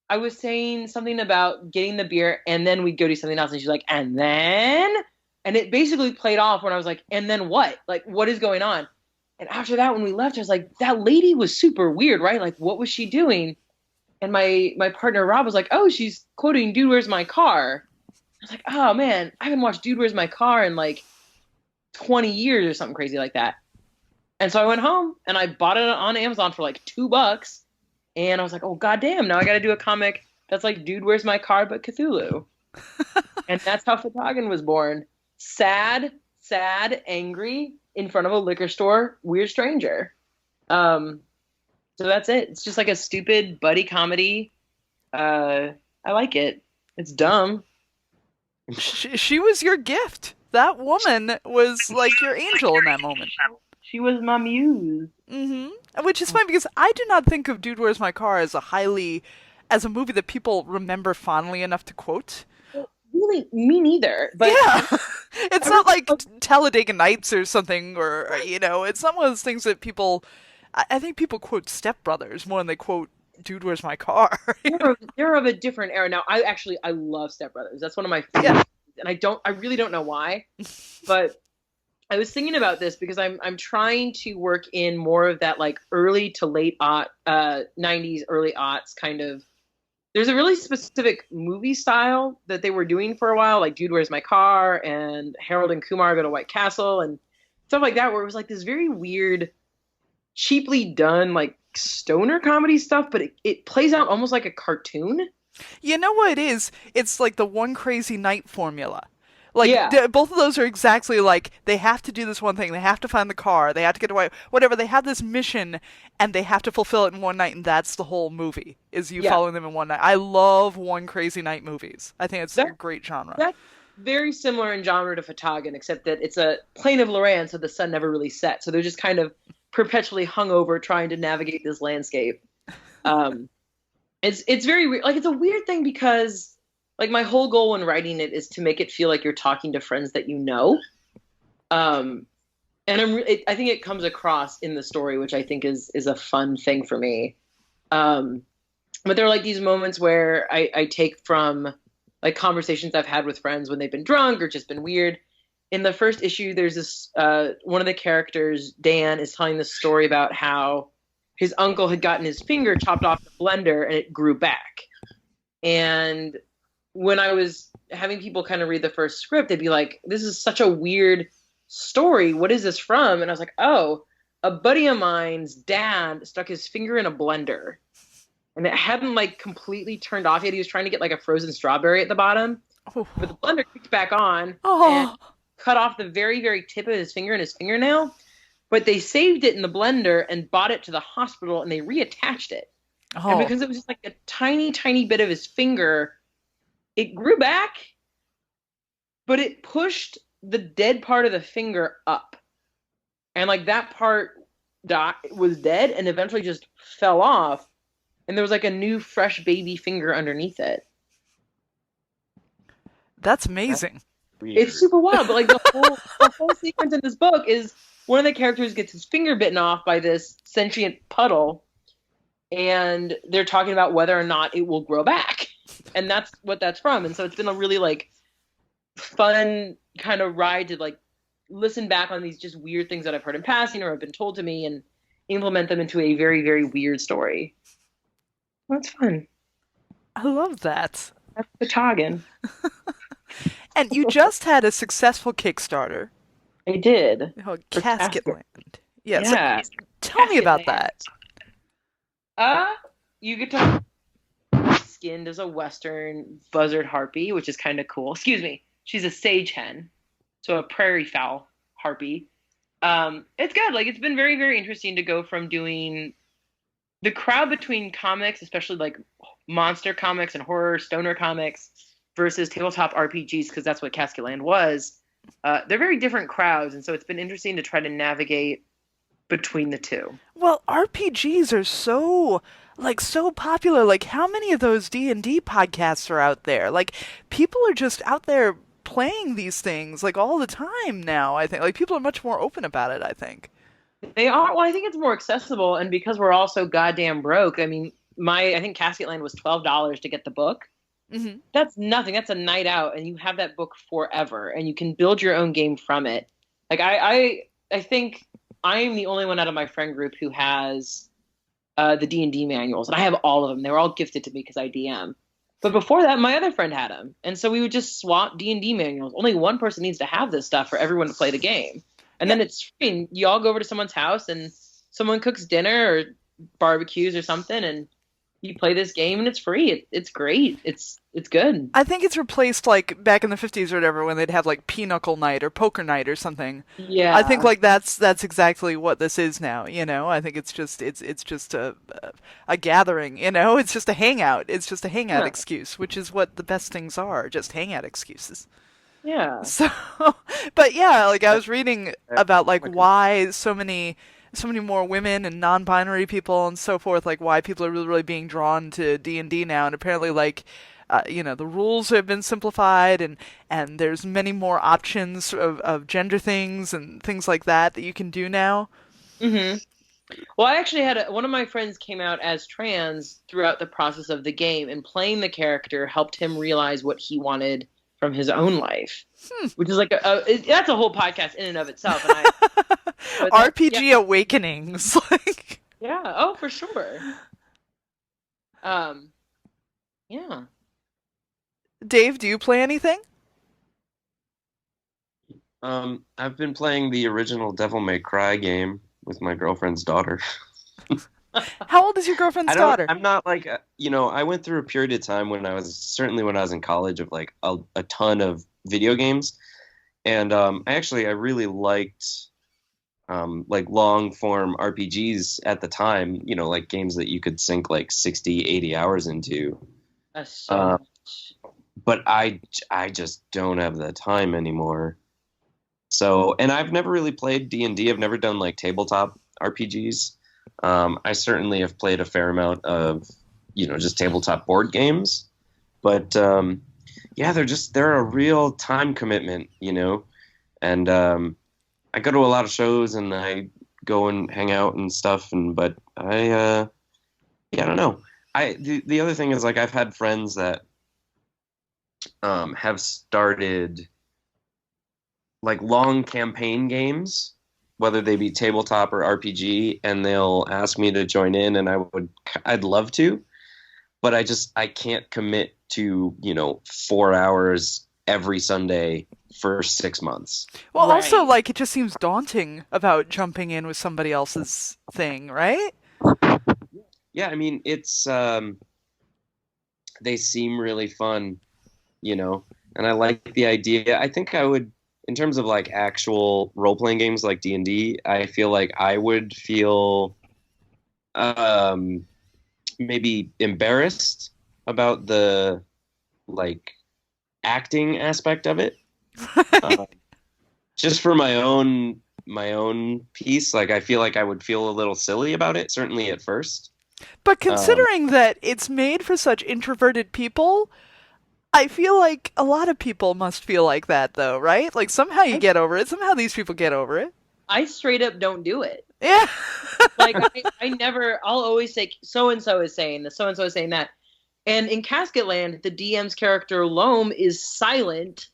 S2: I was saying something about getting the beer and then we'd go do something else. And she's like, and then? And it basically played off when I was like, and then what? Like, what is going on? And after that, when we left, I was like, that lady was super weird, right? Like, what was she doing? And my partner, Rob, was like, oh, she's quoting Dude, Where's My Car? I was like, oh, man, I haven't watched Dude, Where's My Car in like 20 years or something crazy like that. And so I went home and I bought it on Amazon for like $2. And I was like, oh, goddamn, now I got to do a comic that's like Dude, Where's My Car, but Cthulhu. And that's how Fhtagn was born. Sad, angry, in front of a liquor store, weird stranger. So that's it. It's just like a stupid buddy comedy. I like it. It's dumb.
S1: She was your gift. That woman was like your angel in that moment.
S2: She was my muse.
S1: Mm-hmm. Which is fun because I do not think of Dude, Where's My Car as a movie that people remember fondly enough to quote.
S2: Really, me neither. But
S1: yeah, it's not like Talladega Nights or something, or it's not one of those things that people. I think people quote Step Brothers more than they quote Dude, Where's My Car.
S2: They're of a different era now. I love Step Brothers. That's one of my favorites, and I really don't know why, but I was thinking about this because I'm trying to work in more of that like early to late 90s, early aughts kind of. There's a really specific movie style that they were doing for a while, like Dude, Where's My Car and Harold and Kumar Go to White Castle and stuff like that, where it was like this very weird, cheaply done like stoner comedy stuff, but it plays out almost like a cartoon.
S1: You know what it is? It's like the One Crazy Night formula. Like, both of those are exactly like, they have to do this one thing, they have to find the car, they have to get away, whatever, they have this mission, and they have to fulfill it in one night, and that's the whole movie, is you following them in one night. I love One Crazy Night movies. I think it's a great genre.
S2: That's very similar in genre to Fhtagn, except that it's a plain of Lorraine, so the sun never really sets, so they're just kind of perpetually hungover trying to navigate this landscape. It's very weird. Like, it's a weird thing because like my whole goal when writing it is to make it feel like you're talking to friends that you know. And I think it comes across in the story, which I think is a fun thing for me. But there are like these moments where I take from like conversations I've had with friends when they've been drunk or just been weird. In the first issue, there's this, one of the characters, Dan, is telling this story about how his uncle had gotten his finger chopped off the blender and it grew back. And when I was having people kind of read the first script, they'd be like, this is such a weird story. What is this from? And I was like, oh, a buddy of mine's dad stuck his finger in a blender and it hadn't like completely turned off yet. He was trying to get like a frozen strawberry at the bottom, but the blender kicked back on and cut off the very, very tip of his finger and his fingernail. But they saved it in the blender and bought it to the hospital and they reattached it. And because it was just like a tiny, tiny bit of his finger, it grew back, but it pushed the dead part of the finger up. And like that part was dead and eventually just fell off. And there was like a new fresh baby finger underneath it.
S1: That's
S3: That's
S1: amazing.
S3: weird.
S2: It's super wild, but like the whole sequence in this book is one of the characters gets his finger bitten off by this sentient puddle, and they're talking about whether or not it will grow back, and that's what that's from. And so it's been a really like fun kind of ride to like listen back on these just weird things that I've heard in passing or have been told to me and implement them into a very, very weird story. That's fun.
S1: I love that.
S2: That's Fhtagn.
S1: And you just had a successful Kickstarter
S2: I did.
S1: called
S2: For
S1: Casket
S2: Casket.
S1: Land. Yeah, so
S2: Yeah.
S1: tell me
S2: Casket
S1: about
S2: Land.
S1: that.
S2: You get to skinned as a western buzzard harpy, which is kind of cool. Excuse me. She's a sage hen, so a prairie fowl harpy. It's good. Like it's been very, very interesting to go from doing the crowd between comics, especially like monster comics and horror stoner comics, versus tabletop RPGs, because that's what Casket Land was. They're very different crowds, and so it's been interesting to try to navigate between the two.
S1: Well, RPGs are so popular. Like how many of those D&D podcasts are out there? Like people are just out there playing these things like all the time now, I think. Like people are much more open about it, I think.
S2: They are. Well, I think it's more accessible, and because we're all so goddamn broke. I mean, I think Casket Land was $12 to get the book.
S1: Hmm.
S2: That's nothing. That's a night out, and you have that book forever, and you can build your own game from it. Like I think I am the only one out of my friend group who has the D&D manuals, and I have all of them. They were all gifted to me because I DM. But before that, my other friend had them, and so we would just swap D&D manuals. Only one person needs to have this stuff for everyone to play the game, and then it's free. And you all go over to someone's house, and someone cooks dinner or barbecues or something, and you play this game, and it's free. It's great. It's good.
S1: I think it's replaced like back in the 50s or whatever when they'd have like pinochle night or poker night or something.
S2: Yeah.
S1: I think like that's exactly what this is now, you know? I think it's just a gathering, you know? It's just a hangout. It's just a hangout
S2: Yeah.
S1: excuse, which is what the best things are, just hangout excuses.
S2: Yeah.
S1: So, but yeah, like I was reading about like why so many more women and non-binary people and so forth, like why people are really, really being drawn to D&D now, and apparently like the rules have been simplified, and there's many more options of gender things and things like that you can do now.
S2: hmm Well, I actually had one of my friends came out as trans throughout the process of the game, and playing the character helped him realize what he wanted from his own life, which is like that's a whole podcast in and of itself. And
S1: RPG awakenings, like
S2: yeah, oh for sure. Yeah.
S1: Dave, do you play anything?
S3: I've been playing the original Devil May Cry game with my girlfriend's daughter.
S1: How old is your girlfriend's daughter?
S3: I'm not like, I went through a period of time when I was in college of like a ton of video games. And I really liked like long form RPGs at the time, like games that you could sink like 60, 80 hours into.
S2: That's so much.
S3: But I just don't have the time anymore. So, and I've never really played D&D. I've never done like tabletop RPGs. I certainly have played a fair amount of, just tabletop board games. But they're a real time commitment, and I go to a lot of shows and I go and hang out and stuff. But I don't know. The other thing is like I've had friends that have started like long campaign games, whether they be tabletop or RPG, and they'll ask me to join in, and I'd love to, but I can't commit to 4 hours every Sunday for 6 months.
S1: Well,
S2: Right.
S1: also like it just seems daunting about jumping in with somebody else's thing, right?
S3: Yeah, I mean it's they seem really fun, and I like the idea. I think I would, in terms of like actual role-playing games like D&D, I feel like I would feel maybe embarrassed about the like acting aspect of it. Just for my own piece, like I feel like I would feel a little silly about it, certainly at first.
S1: But considering that it's made for such introverted people, I feel like a lot of people must feel like that, though, right? Like somehow you get over it. Somehow these people get over it.
S2: I straight up don't do it.
S1: Yeah.
S2: Like I never. I'll always say so and so is saying this, so and so is saying that. And in Casket Land, the DM's character Loam is silent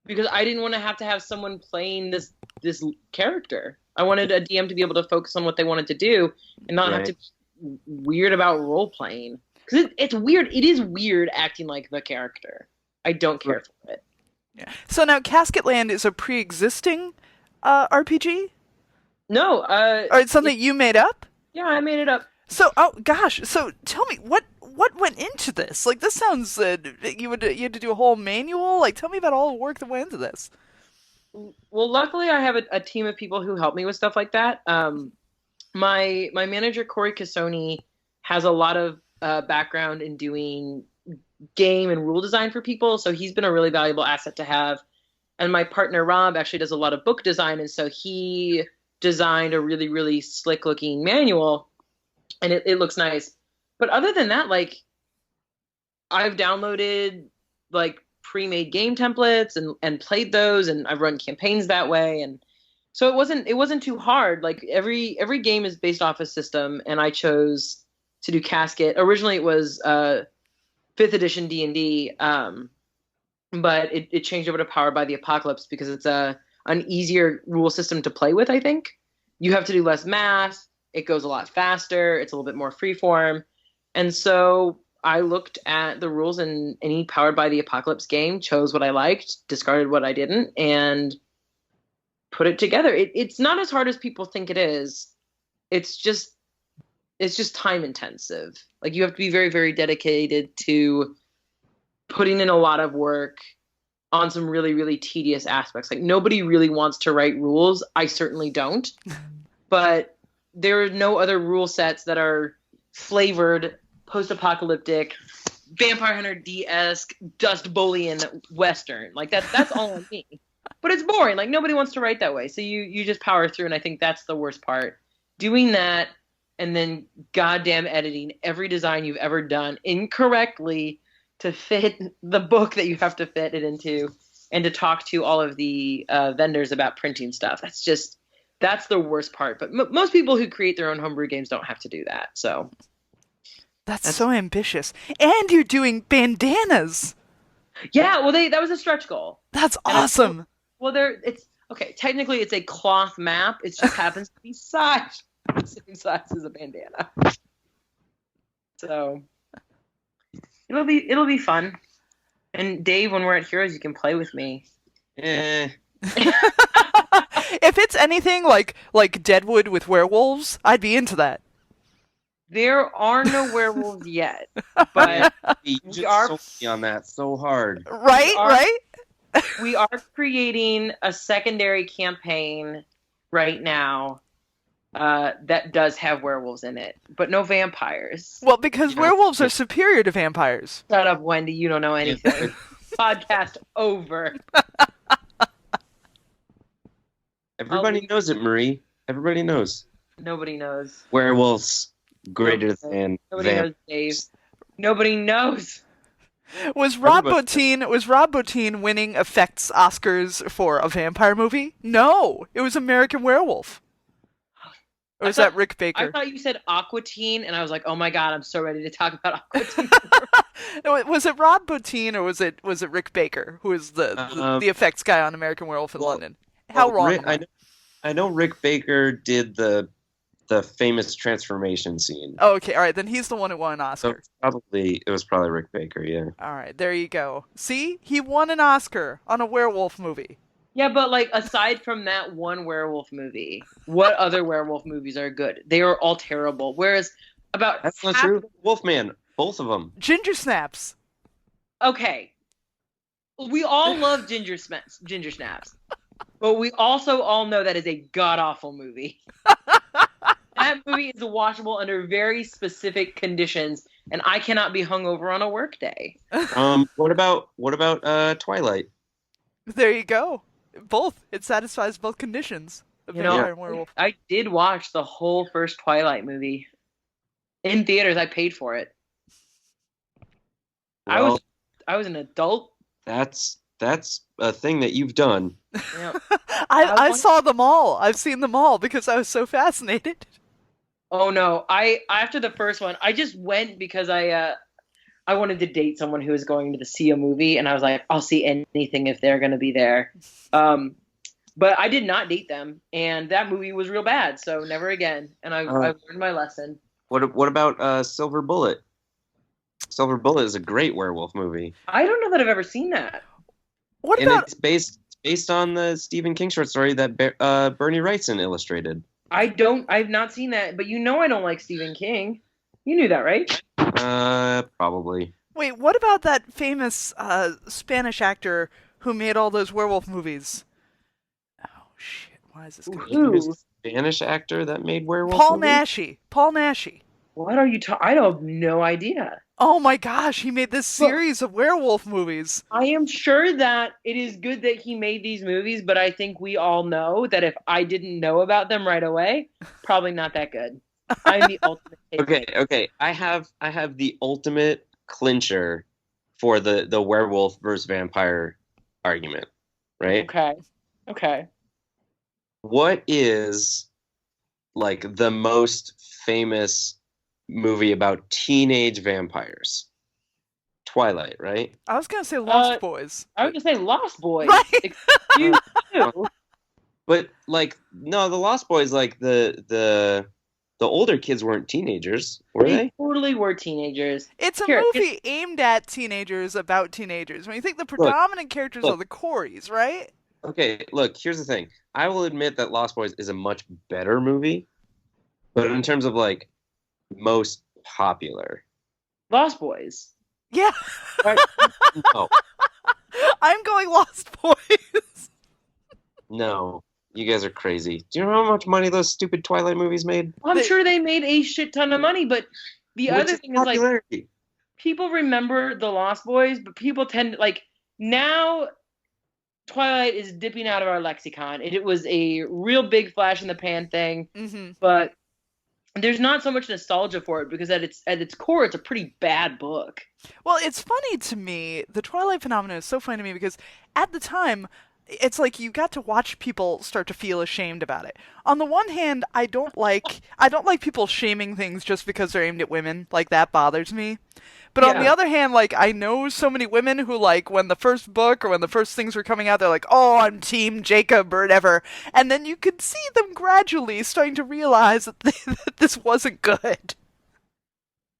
S2: because I didn't want to have someone playing this character. I wanted a DM to be able to focus on what they wanted to do and not have to be weird about role playing. Because it's weird. It is weird acting like the character. I don't care for it.
S1: Yeah. So now Casket Land is a pre-existing RPG?
S2: No.
S1: Or it's something you made up?
S2: Yeah, I made it up.
S1: So, oh gosh. So tell me, what went into this? Like, this sounds you had to do a whole manual. Like, tell me about all the work that went into this.
S2: Well, luckily I have a team of people who help me with stuff like that. My manager Corey Cassoni has a lot of background in doing game and rule design for people, so he's been a really valuable asset to have. And my partner Rob actually does a lot of book design, and so he designed a really, really slick looking manual, and it looks nice. But other than that, like, I've downloaded like pre-made game templates and played those, and I've run campaigns that way, and so it wasn't too hard. Like every game is based off a system, and I chose to do Casket. Originally it was 5th edition D&D, but it changed over to Powered by the Apocalypse because it's an easier rule system to play with. I think you have to do less math. It goes a lot faster. It's a little bit more freeform. And so I looked at the rules in any Powered by the Apocalypse game, chose what I liked, discarded what I didn't, and put it together. It's not as hard as people think it is. It's just time intensive. Like, you have to be very, very dedicated to putting in a lot of work on some really, really tedious aspects. Like, nobody really wants to write rules. I certainly don't. But there are no other rule sets that are flavored, post-apocalyptic, Vampire Hunter D-esque, Dust Bolian Western. Like, that's all on me. But it's boring. Like, nobody wants to write that way. So you just power through, and I think that's the worst part. Doing that and then goddamn editing every design you've ever done incorrectly to fit the book that you have to fit it into, and to talk to all of the vendors about printing stuff. That's the worst part. But most people who create their own homebrew games don't have to do that. So
S1: that's so ambitious. And you're doing bandanas.
S2: Yeah, well, that was a stretch goal.
S1: That's awesome.
S2: It's okay. Technically, it's a cloth map. It just happens to be the same size as a bandana. So it'll be fun. And Dave, when we're at Heroes, you can play with me.
S1: If it's anything like Deadwood with werewolves, I'd be into that.
S2: There are no werewolves yet, but
S3: we are on that so hard.
S1: Right?
S2: We are creating a secondary campaign right now that does have werewolves in it, but no vampires.
S1: Well, because werewolves are superior to vampires.
S2: Shut up, Wendy. You don't know anything. Podcast over.
S3: Everybody knows it, Marie. Everybody knows.
S2: Nobody knows.
S3: Werewolves greater than
S2: Nobody knows, Dave. Nobody knows.
S1: Was Rob Bottin winning effects Oscars for a vampire movie? No, it was American Werewolf. Or was that Rick Baker?
S2: I thought you said Aquatine, and I was like, oh my god, I'm so ready to talk about Aquatine.
S1: Was it Rob Bottin or was it Rick Baker, who is the effects guy on American Werewolf in London? How wrong?
S3: I know Rick Baker did the famous transformation scene.
S1: Oh, okay, all right, then he's the one who won an Oscar.
S3: So it was probably Rick Baker, yeah.
S1: All right, there you go. See, he won an Oscar on a werewolf movie.
S2: Yeah, but like, aside from that one werewolf movie, what other werewolf movies are good? They are all terrible. Whereas
S3: that's not true. Wolfman, both of them.
S1: Ginger Snaps.
S2: Okay, we all love Ginger Snaps, but we also all know that is a god awful movie. That movie is watchable under very specific conditions, and I cannot be hungover on a work day.
S3: What about Twilight?
S1: There you go. Both. It satisfies both conditions. Vampire and werewolf.
S2: I did watch the whole first Twilight movie in theaters. I paid for it.
S3: Well,
S2: an adult.
S3: That's a thing that you've done.
S2: Yeah.
S1: I saw them all. I've seen them all because I was so fascinated.
S2: Oh no, I after the first one, I just went because I wanted to date someone who was going to see a movie, and I was like, I'll see anything if they're going to be there. But I did not date them, and that movie was real bad, so never again. And I've learned my lesson.
S3: What about Silver Bullet? Silver Bullet is a great werewolf movie.
S2: I don't know that I've ever seen that.
S1: What
S3: And
S1: about
S3: it's based on the Stephen King short story that Bernie Wrightson illustrated.
S2: I've not seen that, but you know I don't like Stephen King. You knew that, right?
S3: Probably.
S1: Wait, what about that famous Spanish actor who made all those werewolf movies? Oh shit! Why is this coming?
S2: Who?
S3: He was a Spanish actor that made werewolf
S1: Paul
S3: movies?
S1: Naschy. Paul Naschy.
S2: What are you talking? I have no idea.
S1: Oh my gosh, he made this series of werewolf movies.
S2: I am sure that it is good that he made these movies, but I think we all know that if I didn't know about them right away, probably not that good. I'm the ultimate hater.
S3: Okay. I have the ultimate clincher for the werewolf versus vampire argument, right?
S2: Okay.
S3: What is like the most famous movie about teenage vampires? Twilight, right?
S1: I was gonna say Lost Boys.
S2: I was gonna say Lost Boys.
S1: Right.
S2: Excuse you.
S3: But like, no, the Lost Boys, like the older kids weren't teenagers, were
S2: They
S3: they?
S2: totally were teenagers.
S1: It's a
S2: Here,
S1: movie aimed at teenagers about teenagers. When you think the predominant characters are the Coreys, right?
S3: Okay, look, here's the thing. I will admit that Lost Boys is a much better movie, but in terms of like most popular,
S2: Lost Boys.
S1: Yeah.
S3: no,
S1: I'm going Lost Boys.
S3: no, you guys are crazy. Do you know how much money those stupid Twilight movies made?
S2: I'm sure they made a shit ton of money, but the
S3: What's
S2: other
S3: its
S2: thing is like
S3: popularity?
S2: people remember the Lost Boys, but people tend to like now Twilight is dipping out of our lexicon. It was a real big flash in the pan thing, but there's not so much nostalgia for it because at its core, it's a pretty bad book.
S1: Well, it's funny to me. The Twilight phenomenon is so funny to me because at the time, it's like you got to watch people start to feel ashamed about it. On the one hand, I don't like people shaming things just because they're aimed at women. Like that bothers me. But on the other hand, like I know so many women who like when the first book or when the first things were coming out, they're like, "Oh, I'm Team Jacob" or whatever. And then you could see them gradually starting to realize that, that this wasn't good.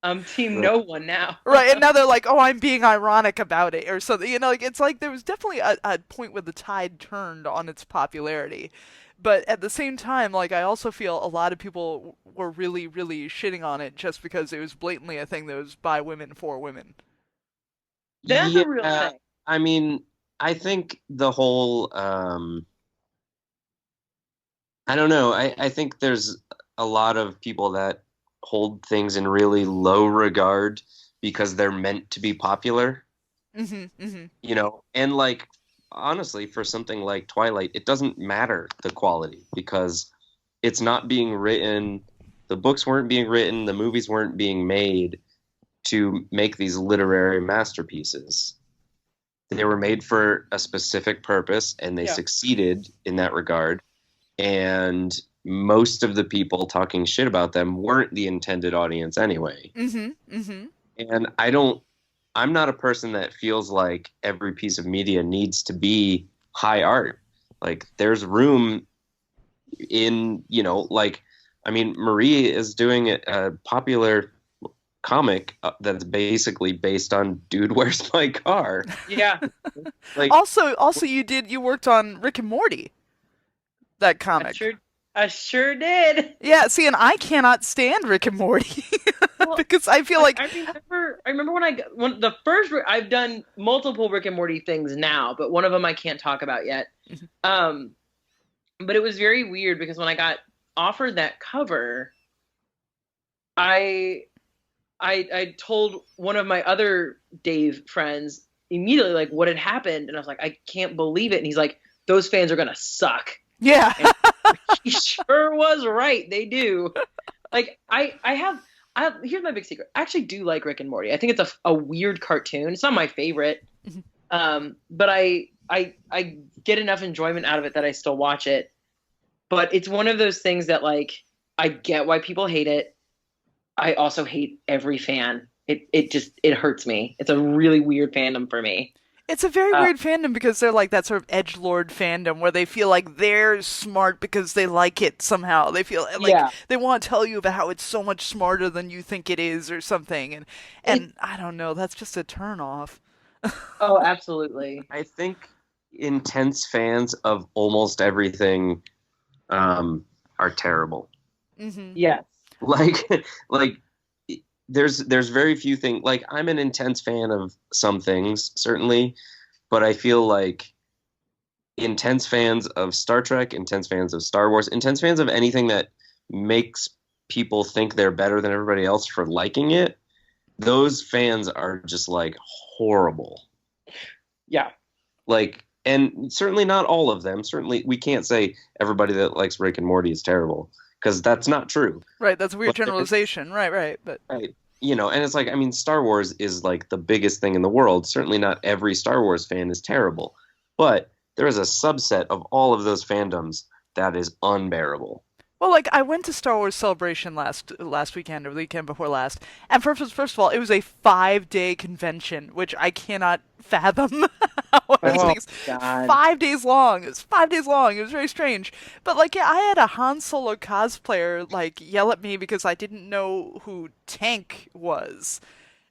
S2: I'm Team No One now.
S1: Right, and now they're like, "Oh, I'm being ironic about it," or something. You know, like it's like there was definitely a point where the tide turned on its popularity. But at the same time, like I also feel a lot of people were really, really shitting on it just because it was blatantly a thing that was by women for women.
S2: That's a real thing.
S3: I mean, I think the whole I don't know. I think there's a lot of people that hold things in really low regard because they're meant to be popular. You know, and like honestly, for something like Twilight, it doesn't matter the quality because it's not being written. The books weren't being written. The movies weren't being made to make these literary masterpieces. They were made for a specific purpose, and they succeeded in that regard. And most of the people talking shit about them weren't the intended audience anyway. And I'm not a person that feels like every piece of media needs to be high art. Like there's room in, you know, like, I mean, Marie is doing a popular comic that's basically based on Dude, Where's My Car?
S2: Yeah.
S3: Like
S1: Also you worked on Rick and Morty, that comic.
S2: I sure did.
S1: Yeah, see, and I cannot stand Rick and Morty because I feel like
S2: I remember when the first I've done multiple Rick and Morty things now, but one of them I can't talk about yet. But it was very weird because when I got offered that cover, I told one of my other Dave friends immediately like what had happened, and I was like, I can't believe it. And he's like, those fans are gonna suck. Yeah. And he sure was right. They do. Like I here's my big secret. I actually do like Rick and Morty. I think it's a weird cartoon. It's not my favorite,
S1: Mhm.
S2: but I get enough enjoyment out of it that I still watch it. But it's one of those things that like I get why people hate it. I also hate every fan. It hurts me. It's a really weird fandom for me.
S1: It's a very
S2: Uh,
S1: weird fandom because they're like that sort of edgelord fandom where they feel like they're smart because they like it somehow. They feel like
S2: yeah.
S1: they want to tell you about how it's so much smarter than you think it is or something.
S2: It,
S1: And I don't know, that's just a turn off.
S2: oh, absolutely.
S3: I think intense fans of almost everything are terrible.
S1: Hmm.
S2: Yes.
S3: Like like there's very few things like I'm an intense fan of some things certainly, but I feel like intense fans of Star Trek, intense fans of Star Wars, intense fans of anything that makes people think they're better than everybody else for liking it, those fans are just like horrible.
S2: Yeah.
S3: Like, and certainly not all of them. Certainly, we can't say everybody that likes Rick and Morty is terrible because that's not true.
S1: Right, that's a weird
S3: But there's,
S1: generalization. Right. But
S3: right, and it's like, I mean, Star Wars is like the biggest thing in the world. Certainly, not every Star Wars fan is terrible, but there is a subset of all of those fandoms that is unbearable.
S1: well, like I went to Star Wars Celebration last weekend or the weekend before last, and first of all, it was a 5-day convention, which I cannot fathom how
S2: Oh
S1: anything's
S2: God.
S1: 5 days long. It was 5 days long. It was very strange. But like, yeah, I had a Han Solo cosplayer like yell at me because I didn't know who Tank was.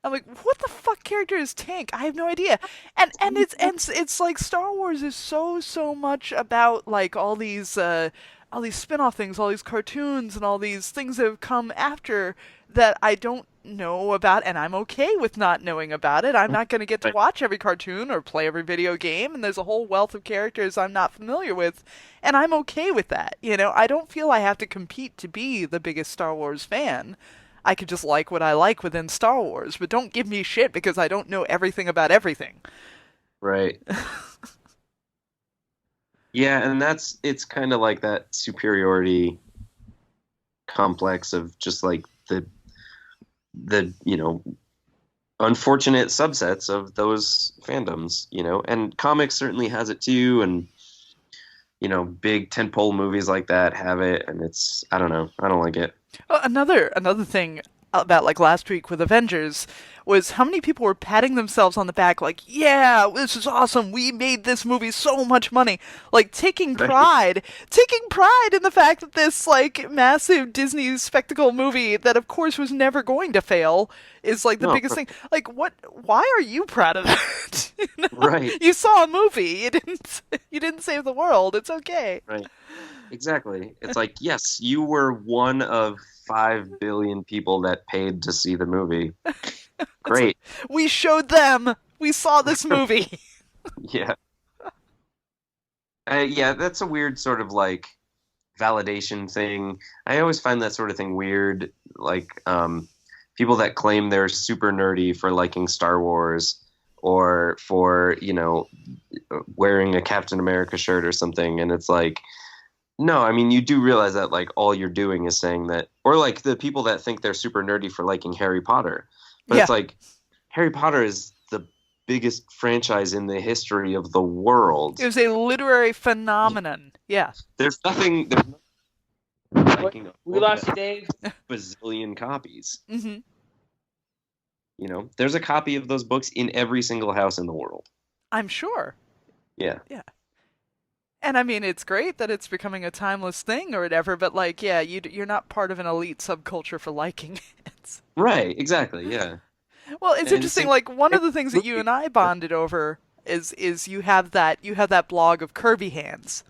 S1: I'm like, what the fuck character is Tank? I have no idea. And it's like Star Wars is so much about like all these spin-off things, all these cartoons and all these things that have come after that I don't know about, and I'm okay with not knowing about it. I'm not going to get to
S3: Right.
S1: watch every cartoon or play every video game, and there's a whole wealth of characters I'm not familiar with, and I'm okay with that. I don't feel I have to compete to be the biggest Star Wars fan. I could just like what I like within Star Wars, but don't give me shit because I don't know everything about everything.
S3: Right. Yeah, and it's kind of like that superiority complex of just like the unfortunate subsets of those fandoms, and comics certainly has it too, and big tentpole movies like that have it, and it's I don't know, I don't like it.
S1: Well, another thing about like last week with Avengers was how many people were patting themselves on the back like, yeah, this is awesome. We made this movie so much money. Like
S3: Right.
S1: taking pride in the fact that this like massive Disney spectacle movie that of course was never going to fail is like the
S3: No,
S1: biggest thing. Like why are you proud of that?
S3: right,
S1: You saw a movie. You didn't save the world. It's okay.
S3: right, exactly. It's like, yes, you were one of 5 billion people that paid to see the movie. Great.
S1: We showed them. We saw this movie.
S3: Yeah. Yeah, that's a weird sort of like validation thing. I always find that sort of thing weird. Like people that claim they're super nerdy for liking Star Wars or for, wearing a Captain America shirt or something. And it's like, no, I mean, you do realize that like all you're doing is saying that, or like the people that think they're super nerdy for liking Harry Potter. But
S1: Yeah.
S3: it's like Harry Potter is the biggest franchise in the history of the world.
S1: It was a literary phenomenon. Yeah.
S3: There's nothing liking a
S2: We
S3: book
S2: lost
S3: that
S2: you, Dave.
S3: has a bazillion copies.
S1: Hmm.
S3: There's a copy of those books in every single house in the world.
S1: I'm sure.
S3: Yeah.
S1: Yeah. And I mean, it's great that it's becoming a timeless thing or whatever, but like, yeah, you're not part of an elite subculture for liking it.
S3: Right, exactly, yeah.
S1: Well, it's
S3: And
S1: interesting.
S3: same
S1: Like one of
S3: every
S1: the things that you
S3: movie.
S1: and I bonded over is you have that blog of Kirby hands,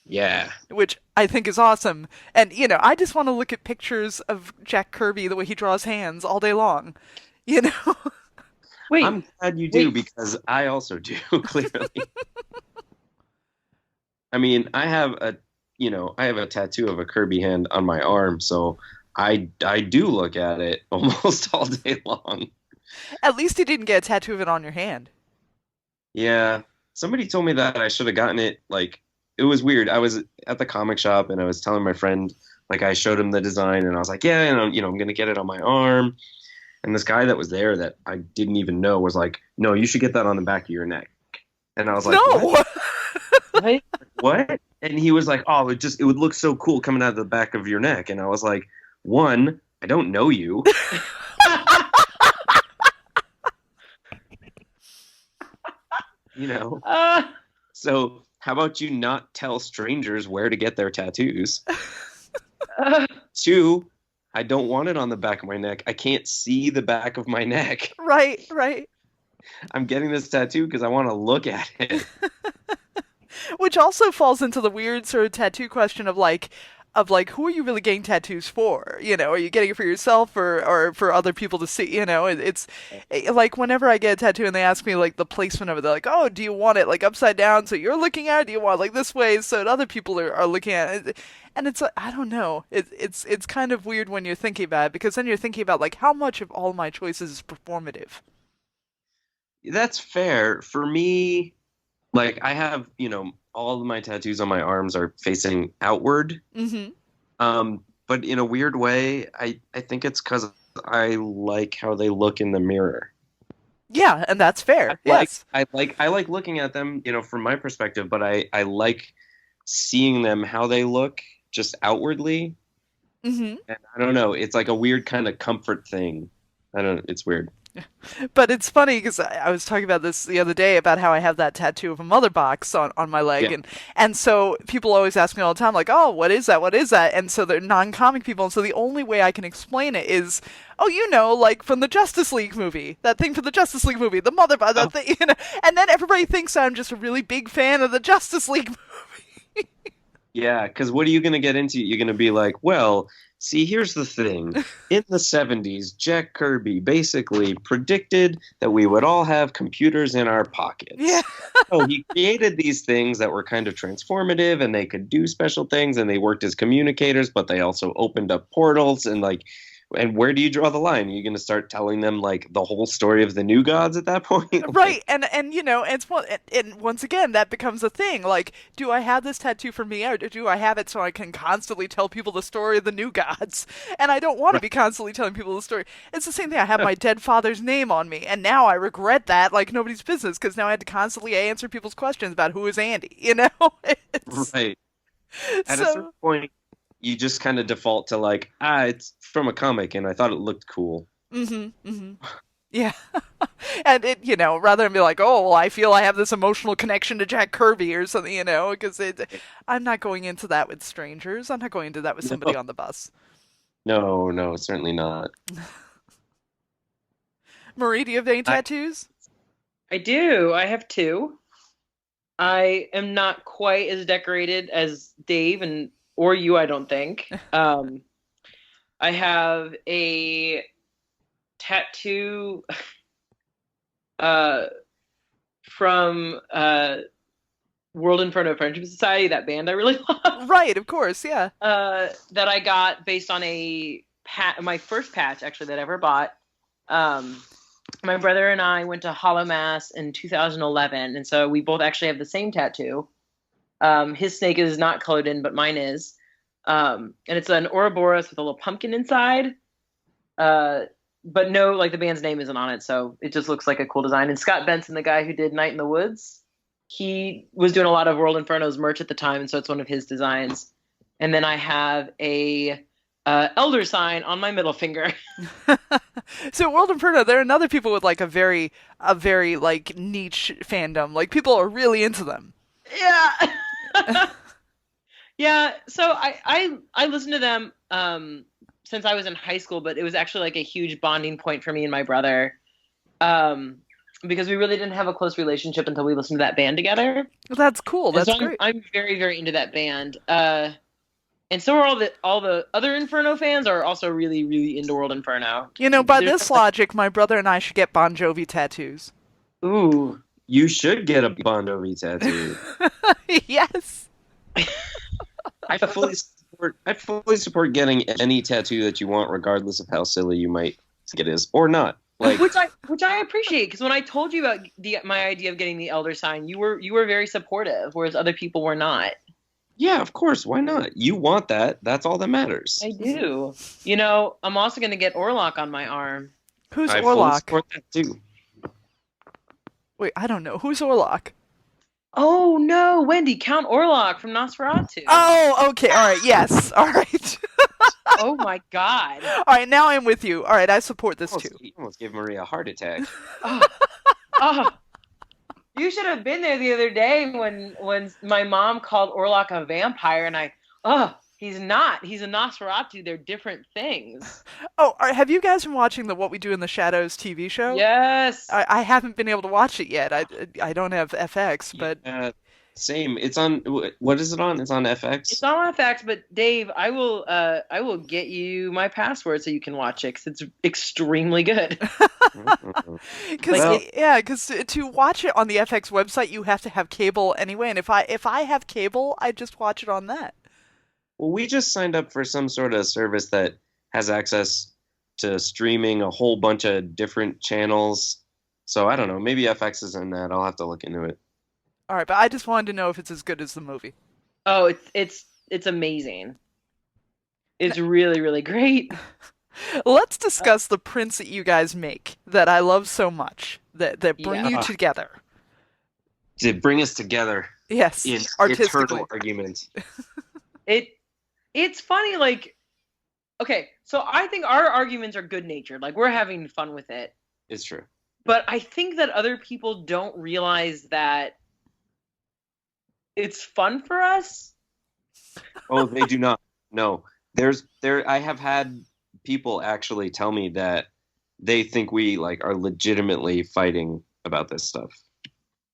S3: Yeah.
S1: which I think is awesome. And I just want to look at pictures of Jack Kirby the way he draws hands all day long. You know.
S2: Wait,
S3: I'm glad you do
S2: wait.
S3: because I also do, clearly. I mean, I have a tattoo of a Kirby hand on my arm, so I do look at it almost all day long.
S1: At least you didn't get a tattoo of it on your hand.
S3: Yeah. Somebody told me that I should have gotten it like it was weird. I was at the comic shop and I was telling my friend Like I showed him the design and I was like, yeah, and I'm going to get it on my arm. And this guy that was there that I didn't even know was like, no, you should get that on the back of your neck. And I was like,
S1: No.
S3: what? What? And he was like, oh, it would look so cool coming out of the back of your neck. And I was like, one, I don't know you. So how about you not tell strangers where to get their tattoos? Two, I don't want it on the back of my neck. I can't see the back of my neck.
S1: Right.
S3: I'm getting this tattoo because I want to look at it.
S1: Which also falls into the weird sort of tattoo question of like, who are you really getting tattoos for? Are you getting it for yourself or for other people to see? It's like whenever I get a tattoo and they ask me like the placement of it, they're like, oh, do you want it like upside down so you're looking at it? Do you want it like this way so that other people are looking at it? And it's like, I don't know. It's kind of weird when you're thinking about it, because then you're thinking about like how much of all my choices is performative.
S3: That's fair. For me, like I have, all of my tattoos on my arms are facing outward.
S1: Mm-hmm.
S3: But in a weird way, I think it's because I like how they look in the mirror.
S1: Yeah, and that's fair. Yes.
S3: I like looking at them, from my perspective, but I like seeing them how they look just outwardly.
S1: Mm-hmm.
S3: And I don't know, it's like a weird kind of comfort thing. I don't know, it's weird.
S1: But it's funny because I was talking about this the other day about how I have that tattoo of a mother box on my leg.
S3: Yeah.
S1: And so people always ask me all the time, like, oh, what is that? What is that? And so they're non-comic people. And so the only way I can explain it is, oh, like from the Justice League movie, that thing from the Justice League movie, the mother box, that thing, And then everybody thinks I'm just a really big fan of the Justice League movie.
S3: Yeah, because what are you going to get into? You're going to be like, well, see, here's the thing. In the 70s, Jack Kirby basically predicted that we would all have computers in our pockets.
S1: Yeah.
S3: So he created these things that were kind of transformative, and they could do special things, and they worked as communicators, but they also opened up portals, and where do you draw the line? Are you going to start telling them like the whole story of the new gods at that point?
S1: Right, and and once again that becomes a thing. Like, do I have this tattoo for me, or do I have it so I can constantly tell people the story of the new gods? And I don't want to be constantly telling people the story. It's the same thing. I have my dead father's name on me, and now I regret that like nobody's business, because now I had to constantly answer people's questions about who is Andy.
S3: Right. At a certain point, you just kind of default to like, it's from a comic and I thought it looked cool.
S1: Mm-hmm. Mm-hmm. Yeah. And rather than be like, oh, well, I feel I have this emotional connection to Jack Kirby or something, because I'm not going into that with strangers. I'm not going into that with somebody on the bus.
S3: No, certainly not.
S1: Marie, do you have any tattoos?
S2: I do. I have two. I am not quite as decorated as Dave or you, I don't think. I have a tattoo from World Inferno Friendship Society, that band I really love.
S1: Right, of course, yeah.
S2: That I got based on my first patch, actually, that I ever bought. My brother and I went to Hollow Mass in 2011, and so we both actually have the same tattoo. His snake is not colored in, but mine is. And it's an Ouroboros with a little pumpkin inside. But no, like the band's name isn't on it, so it just looks like a cool design. And Scott Benson, the guy who did Night in the Woods, he was doing a lot of World Inferno's merch at the time, and so it's one of his designs. And then I have a elder sign on my middle finger.
S1: So World Inferno, there are other people with like a very like niche fandom. Like people are really into them.
S2: Yeah. Yeah. So I listened to them since I was in high school, but it was actually like a huge bonding point for me and my brother. Because we really didn't have a close relationship until we listened to that band together.
S1: Well, that's cool. That's great.
S2: I'm very, very into that band. And so are all the other Inferno fans are also really, really into World Inferno.
S1: By this logic, my brother and I should get Bon Jovi tattoos.
S3: Ooh, you should get a Bon Jovi tattoo.
S1: Yes.
S3: I fully support getting any tattoo that you want, regardless of how silly you might think it is or not. Like,
S2: which I appreciate, because when I told you about my idea of getting the elder sign, you were very supportive, whereas other people were not.
S3: Yeah, of course. Why not? You want that. That's all that matters.
S2: I do. You know, I'm also going to get Orlok on my arm.
S1: Who's
S3: I fully
S1: Orlok?
S3: support that too.
S1: Wait, I don't know. Who's Orlok?
S2: Oh no, Wendy, Count Orlok from Nosferatu.
S1: Oh, okay. All right. Yes. All right.
S2: Oh my god.
S1: All right. Now I'm with you. All right. I support this too.
S3: You almost gave Maria a heart attack.
S2: Oh, oh. You should have been there the other day when my mom called Orlok a vampire, and he's not. He's a Nosferatu. They're different things.
S1: Oh, all right, have you guys been watching the What We Do in the Shadows TV show?
S2: Yes.
S1: I haven't been able to watch it yet. I don't have FX, but
S3: Same. It's on. What is it on? It's on FX.
S2: It's on FX, but Dave, I will get you my password so you can watch it because it's extremely good.
S1: Because to watch it on the FX website, you have to have cable anyway. And if I have cable, I just watch it on that.
S3: Well, we just signed up for some sort of service that has access to streaming a whole bunch of different channels. So I don't know. Maybe FX is in that. I'll have to look into it.
S1: All right, but I just wanted to know if it's as good as the movie.
S2: Oh, it's amazing. It's really, really great.
S1: Let's discuss the prints that you guys make that I love so much that bring you together.
S3: To bring us together.
S1: Yes,
S3: in
S1: artistically.
S3: eternal arguments.
S2: It's funny, like, okay, so I think our arguments are good natured. Like, we're having fun with it.
S3: It's true.
S2: But I think that other people don't realize that it's fun for us.
S3: Oh, they do not. No. I have had people actually tell me that they think we like are legitimately fighting about this stuff.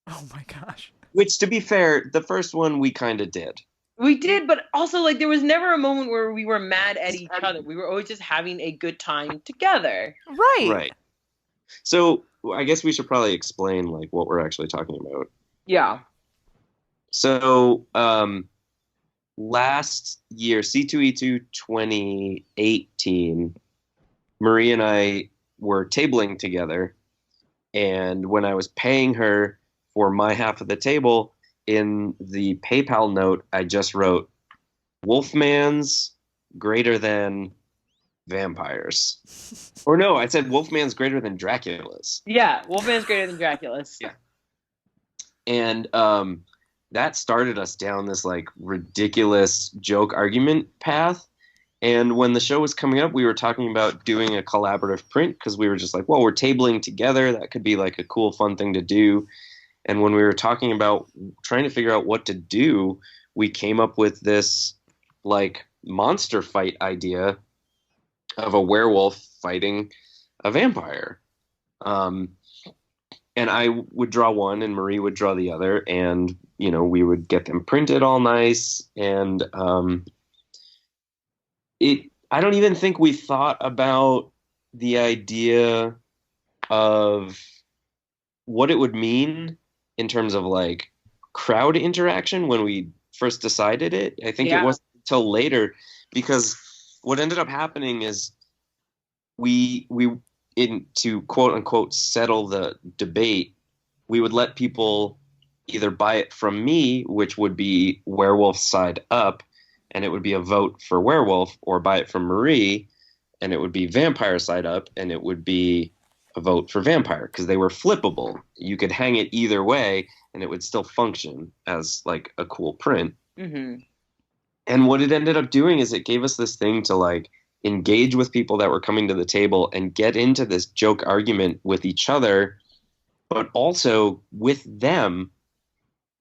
S1: Oh my gosh.
S3: Which, to be fair, the first one we kind of did.
S2: We did, but also, like, there was never a moment where we were mad at each other. We were always just having a good time together.
S1: Right.
S3: Right. So I guess we should probably explain like what we're actually talking about.
S2: Yeah.
S3: So last year, C2E2 2018, Marie and I were tabling together, and when I was paying her for my half of the table, in the PayPal note, I just wrote, Wolfman's greater than vampires. Or no, I said Wolfman's greater than Dracula's.
S2: Yeah, Wolfman's greater than Dracula's.
S3: Yeah. And that started us down this like ridiculous joke argument path. And when the show was coming up, we were talking about doing a collaborative print because we were just like, well, we're tabling together. That could be like a cool, fun thing to do. And when we were talking about trying to figure out what to do, we came up with this like monster fight idea of a werewolf fighting a vampire. And I would draw one and Marie would draw the other, and, you know, we would get them printed all nice. And I don't even think we thought about the idea of what it would mean in terms of like crowd interaction when we first decided it. I think it wasn't until later, because what ended up happening is we to quote unquote settle the debate, we would let people either buy it from me, which would be werewolf side up, and it would be a vote for werewolf, or buy it from Marie, and it would be vampire side up, and it would be a vote for vampire, because they were flippable. You could hang it either way and it would still function as like a cool print.
S2: Mm-hmm.
S3: And what it ended up doing is it gave us this thing to like engage with people that were coming to the table and get into this joke argument with each other, but also with them,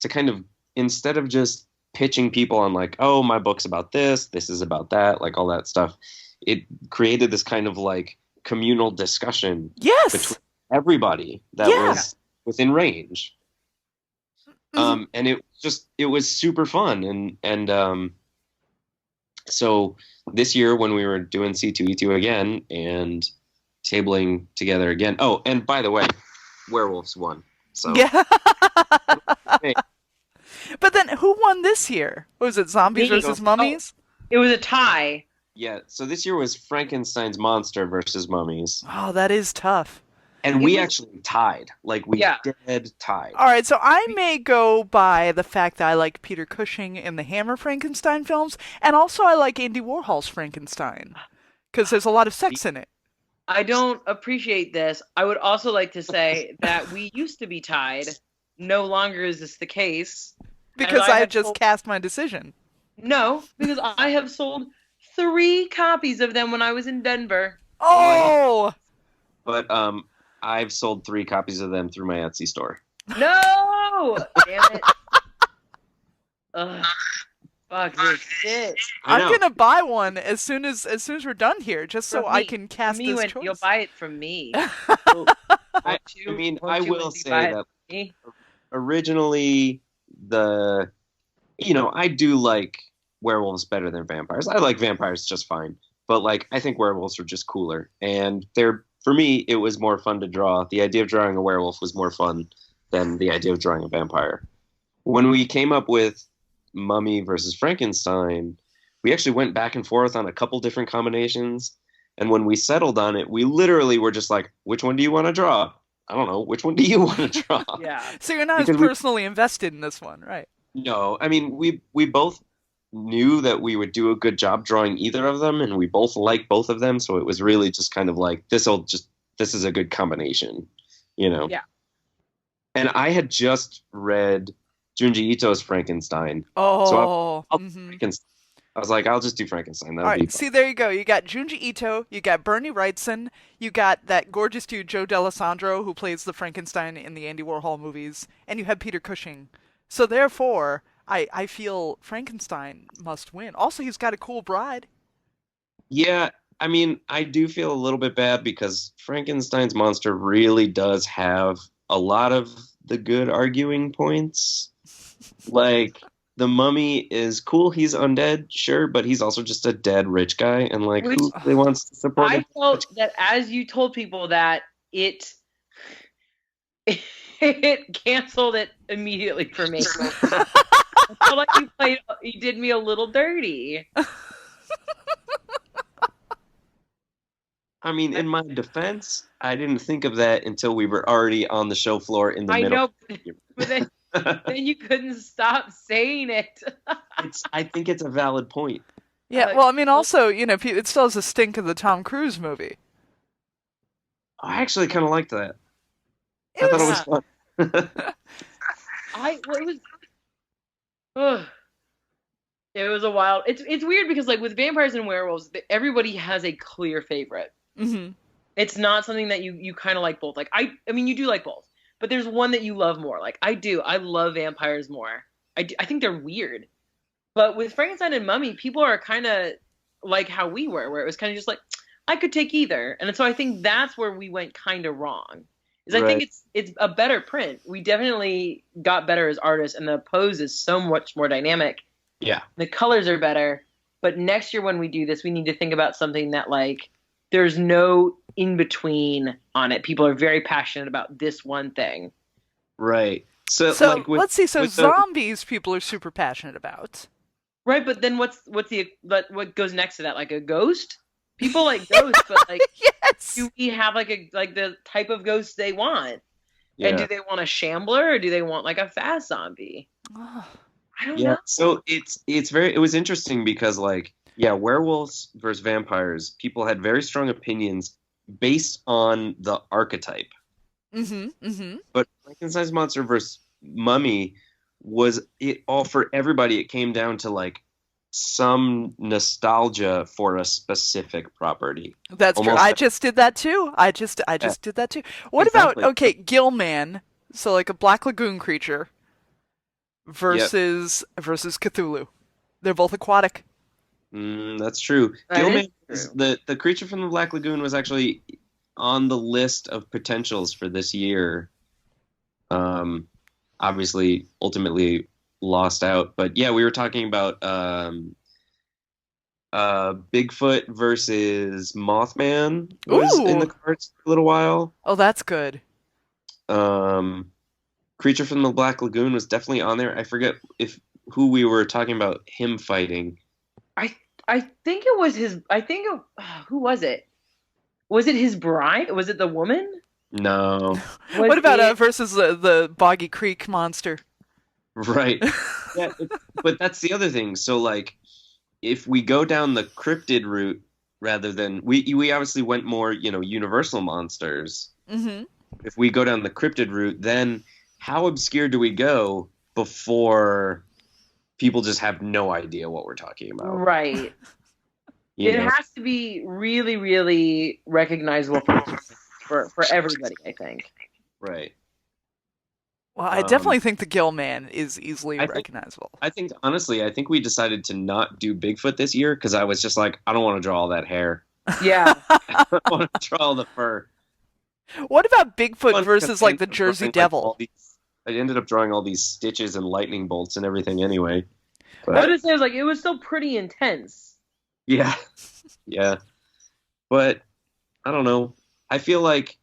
S3: to kind of, instead of just pitching people on like, oh, my book's about this is about that, like all that stuff, it created this kind of like communal discussion between everybody that was within range.
S1: Mm-hmm.
S3: And it was super fun. And so this year when we were doing C2E2 again and tabling together again. Oh, and by the way, werewolves won. So
S1: yeah. But then who won this year? Was it zombies versus mummies?
S2: It was a tie.
S3: Yeah, so this year was Frankenstein's monster versus mummies.
S1: Oh, that is tough.
S3: And
S2: It
S3: we
S2: was-
S3: actually tied. Like, we
S2: Yeah.
S3: dead tied.
S1: All right, so I may go by the fact that I like Peter Cushing in the Hammer Frankenstein films, and also I like Andy Warhol's Frankenstein because there's a lot of sex in it.
S2: I don't appreciate this. I would also like to say that we used to be tied. No longer is this the case.
S1: Because
S2: I
S1: I
S2: have
S1: just
S2: sold-
S1: cast my decision.
S2: No, because I have sold 3 copies of them when I was in Denver.
S1: Oh!
S3: But I've sold 3 copies of them through my Etsy store.
S2: No! Damn it. Ugh. Fuck this shit.
S3: I
S1: I'm
S3: know.
S1: gonna buy one as soon as we're done here, just so
S2: From
S1: I
S2: me.
S1: can cast
S2: me
S1: this
S2: when
S1: choice.
S2: You'll buy it from me.
S3: I mean, I will say that
S2: me.
S3: originally I do like werewolves better than vampires. I like vampires just fine, but like I think werewolves are just cooler, and for me it was more fun to draw. The idea of drawing a werewolf was more fun than the idea of drawing a vampire. When we came up with Mummy versus Frankenstein, we actually went back and forth on a couple different combinations, and when we settled on it, we literally were just like, which one do you want to draw? I don't know. Which one do you want to draw?
S2: Yeah.
S1: So you're not
S3: Because
S1: as personally invested in this one, right?
S3: No, I mean we both knew that we would do a good job drawing either of them, and we both like both of them, so it was really just kind of like this is a good combination, you know.
S2: Yeah.
S3: And I had just read Junji Ito's Frankenstein.
S1: Oh.
S3: I'll
S1: mhm.
S3: Frankenstein. I was like, I'll just do Frankenstein.
S1: All
S3: That'll be
S1: right,
S3: fun.
S1: see, there you go. You got Junji Ito, you got Bernie Wrightson, you got that gorgeous dude Joe D'Alessandro who plays the Frankenstein in the Andy Warhol movies, and you have Peter Cushing. So therefore, I feel Frankenstein must win. Also, he's got a cool bride.
S3: Yeah, I mean, I do feel a little bit bad because Frankenstein's monster really does have a lot of the good arguing points. Like, the mummy is cool, he's undead, sure, but he's also just a dead rich guy, and like,
S2: Which-
S3: who really wants to support
S2: I
S3: him?
S2: felt that as you told people that it it canceled it immediately for me. I felt like you did me a little dirty.
S3: I mean, in my defense, I didn't think of that until we were already on the show floor in the
S2: I
S3: middle.
S2: know, but then you couldn't stop saying it.
S3: I think it's a valid point.
S1: Yeah, well, I mean, also, it still has a stink of the Tom Cruise movie.
S3: I actually kind of liked that.
S1: It
S3: I thought
S1: was-
S3: it was fun.
S2: It was. Ugh. It was a wild. It's weird because like with vampires and werewolves, everybody has a clear favorite.
S1: Mhm.
S2: It's not something that you kind of like both. Like I mean, you do like both, but there's one that you love more. Like I do. I love vampires more. I think they're weird. But with Frankenstein and Mummy, people are kind of like how we were, where it was kind of just like I could take either. And so I think that's where we went kind of wrong. Is I think
S3: Right.
S2: it's a better print. We definitely got better as artists, and the pose is so much more dynamic.
S3: Yeah.
S2: The colors are better. But next year when we do this, we need to think about something that like there's no in between on it. People are very passionate about this one thing.
S3: Right. So like
S1: let's see. So
S3: with the-
S1: zombies, people are super passionate about.
S2: Right, but then what goes next to that? Like a ghost? People like ghosts, but like
S1: Yes.
S2: do we have like the type of ghost they want?
S3: yeah.
S2: And do they want a shambler or do they want like a fast zombie?
S1: Oh,
S2: I don't
S3: Yeah.
S2: know.
S3: So it was interesting because like werewolves versus vampires, people had very strong opinions based on the archetype.
S1: mm-hmm.
S3: But Frankenstein's monster versus Mummy was it all for everybody. It came down to like some nostalgia for a specific property.
S1: That's true.
S3: Almost-
S1: I just did that too. I just did that too. What
S3: Exactly.
S1: about Gillman? So like a Black Lagoon creature versus Cthulhu. They're both aquatic.
S3: That's true.
S2: That
S3: Gilman
S2: is
S3: is the creature from the Black Lagoon was actually on the list of potentials for this year. Obviously, ultimately lost out, but yeah, we were talking about Bigfoot versus Mothman was in the
S1: Ooh.
S3: cards for a little while.
S1: Oh, that's good.
S3: Creature from the Black Lagoon was definitely on there. I forget who we were talking about him fighting.
S2: I think it was his who was it? Was it his bride? Was it the woman?
S3: No.
S1: What about
S2: it?
S1: versus the Boggy Creek monster?
S3: Right. Yeah, but that's the other thing. So like if we go down the cryptid route rather than we obviously went more, universal monsters.
S1: Mm-hmm.
S3: If we go down the cryptid route, then how obscure do we go before people just have no idea what we're talking about?
S2: Right.
S3: You
S2: It
S3: know?
S2: has to be really, really recognizable for everybody, I think.
S3: Right.
S1: Well, I definitely think the Gill Man is easily
S3: I think
S1: recognizable.
S3: I think honestly, I think we decided to not do Bigfoot this year because I was just like, I don't want to draw all that hair.
S2: Yeah.
S3: I want to draw all the fur.
S1: What about Bigfoot
S3: Fun because
S1: versus like the Jersey Devil?
S3: I ended up drawing all these stitches and lightning bolts and everything anyway.
S2: I
S3: But
S2: would say it was still pretty intense.
S3: yeah, yeah. But I don't know. I feel like,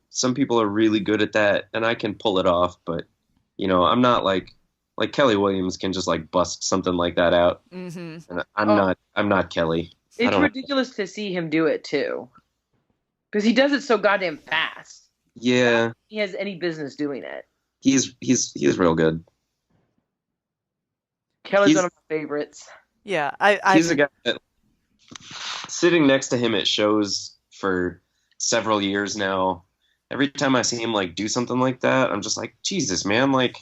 S3: some people are really good at that, and I can pull it off. But I'm not like Kelly Williams can just like bust something like that out,
S1: Mm-hmm.
S3: and I'm not Kelly.
S2: It's ridiculous to see him do it too, because he does it so goddamn fast.
S3: Yeah,
S2: He has any business doing it.
S3: he's real good.
S2: Kelly's one of my favorites.
S1: Yeah,
S3: He's a guy that sitting next to him at shows for several years now. Every time I see him like do something like that, I'm just like, Jesus, man, like,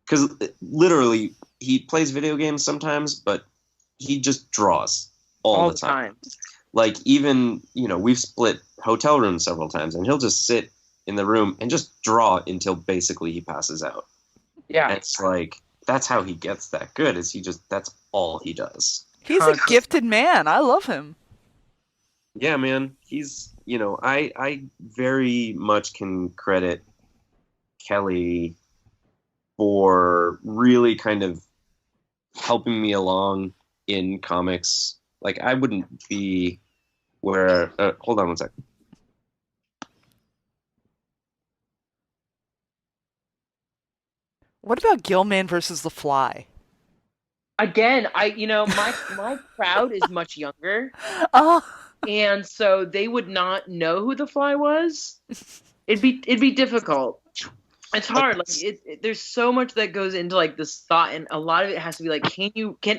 S3: because literally he plays video games sometimes, but he just draws all the time. Like even we've split hotel rooms several times, and he'll just sit in the room and just draw until basically he passes out.
S2: Yeah,
S3: and it's like that's how he gets that good. That's all he does.
S1: He's a gifted man. I love him.
S3: Yeah, man. He's I very much can credit Kelly for really kind of helping me along in comics. Like I wouldn't be where. Hold on one sec.
S1: What about Gillman versus the Fly?
S2: Again, my crowd is much younger,
S1: Oh,
S2: and so they would not know who the Fly was. It'd be difficult. It's hard. Like there's so much that goes into like this thought, and a lot of it has to be like,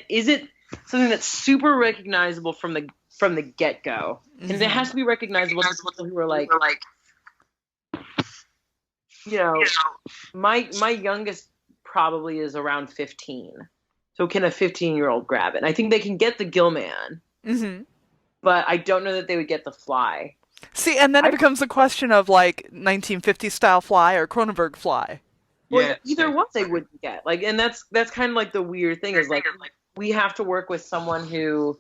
S2: is it something that's super recognizable from the get go, and it has to be recognizable to people who are like, my youngest probably is around 15. So can a 15-year-old grab it? And I think they can get the Gill Man, but I don't know that they would get the Fly.
S1: See, and then it becomes a question of like 1950s style Fly or Cronenberg Fly.
S2: Well, yeah, either one they wouldn't get. Like, and that's kind of like the weird thing is like we have to work with someone who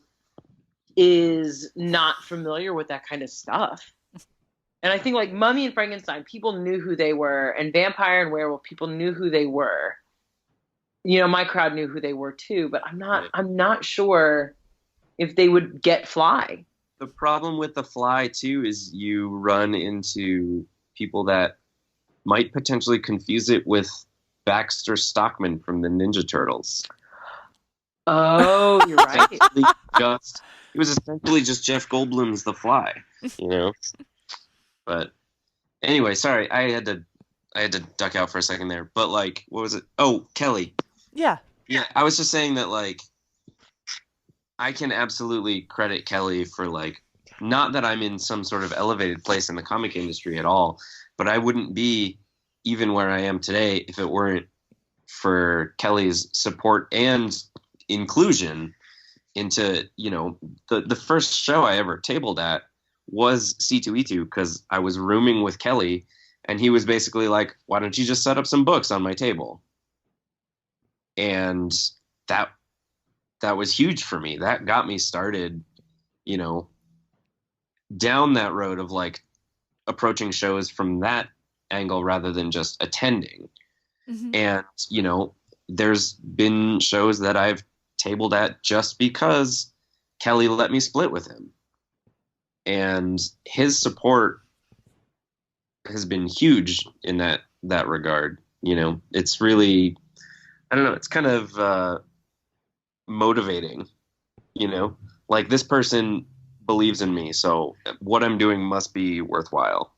S2: is not familiar with that kind of stuff. And I think like Mummy and Frankenstein, people knew who they were, and Vampire and Werewolf, people knew who they were. My crowd knew who they were too, but I'm not sure if they would get Fly.
S3: The problem with the Fly too is you run into people that might potentially confuse it with Baxter Stockman from the Ninja Turtles.
S2: Oh, you're right.
S3: It was essentially just Jeff Goldblum's The Fly, But anyway, sorry, I had to duck out for a second there. But like, what was it? Oh, Kelly.
S1: Yeah.
S3: I was just saying that like I can absolutely credit Kelly for like, not that I'm in some sort of elevated place in the comic industry at all, but I wouldn't be even where I am today if it weren't for Kelly's support and inclusion into, the first show I ever tabled at was C2E2 because I was rooming with Kelly and he was basically like, why don't you just set up some books on my table? And that was huge for me. That got me started, down that road of like approaching shows from that angle rather than just attending. And, there's been shows that I've tabled at just because Kelly let me split with him. And his support has been huge in that regard. It's really, I don't know, it's kind of motivating, like this person believes in me, so what I'm doing must be worthwhile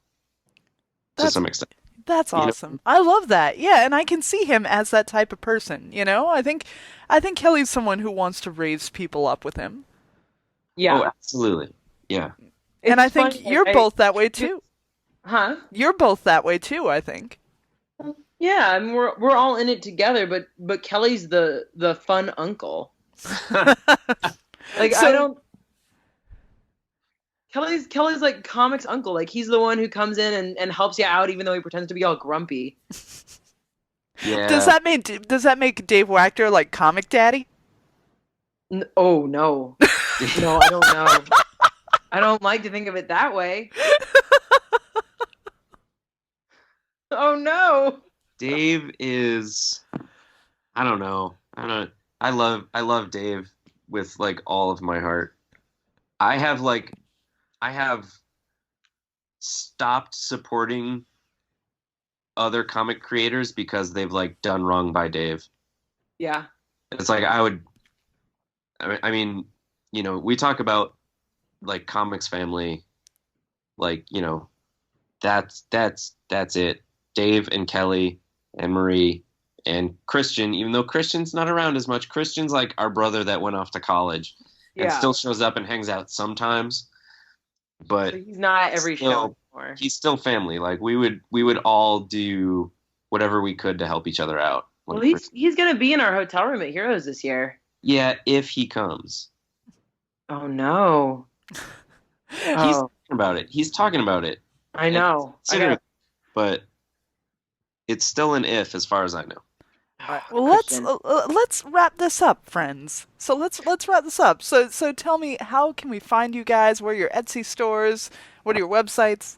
S3: to
S1: That's
S3: some extent.
S1: that's
S3: You know?
S1: awesome. I love that. Yeah, and I can see him as that type of person, you know? I think Kelly's someone who wants to raise people up with him.
S3: Oh,
S2: Yeah,
S3: absolutely. Yeah.
S1: And I
S2: it's
S1: think
S2: funny.
S1: you're both that way too.
S2: Huh?
S1: You're both that way too, I think.
S2: Yeah, I mean, we're all in it together, but Kelly's the fun uncle. Like I
S1: So,
S2: don't. Kelly's like comics uncle. Like he's the one who comes in and helps you out, even though he pretends to be all grumpy.
S1: does
S3: Yeah.
S1: that make Dave Wachter like comic daddy?
S2: Oh no, no, I don't know. I don't like to think of it that way. Oh no.
S3: Dave is, I don't know. I love Dave with like all of my heart. I have like I have stopped supporting other comic creators because they've like done wrong by Dave.
S2: Yeah.
S3: It's like I mean, we talk about like comics family, like, that's it. Dave and Kelly and Marie and Christian, even though Christian's not around as much. Christian's like our brother that went off to college and
S2: Yeah.
S3: still shows up and hangs out sometimes, but
S2: So he's not at every show
S3: still,
S2: anymore.
S3: he's still family. Like we would all do whatever we could to help each other out.
S2: Well, he's gonna be in our hotel room at Heroes this year.
S3: Yeah, if he comes.
S2: Oh no.
S3: He's
S2: Oh,
S3: talking about it. He's talking about it.
S2: I know.
S3: But it's still an if as far as I know.
S1: All right. Well,
S2: Christian.
S1: let's wrap this up, friends. So let's wrap this up. So tell me, how can we find you guys? Where are your Etsy stores? What are your websites?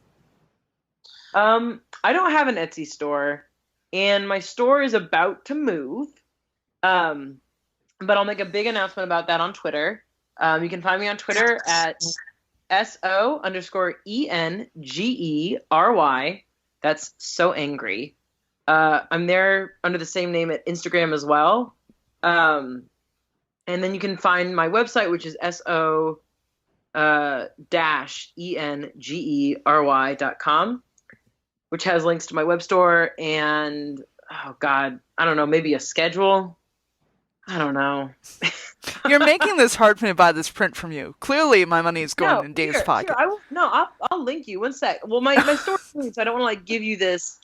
S2: I don't have an Etsy store, and my store is about to move. But I'll make a big announcement about that on Twitter. You can find me on Twitter at SO_ENGERY. That's so angry. I'm there under the same name at Instagram as well. And then you can find my website, which is SO-ENGERY.com, which has links to my web store and, oh God, I don't know, maybe a schedule. I don't know.
S1: You're making this hard for me to buy this print from you. Clearly, my money is going in Dave's pocket.
S2: I will, no, I'll link you. One sec. Well, my store is moving, so I don't want to like give you this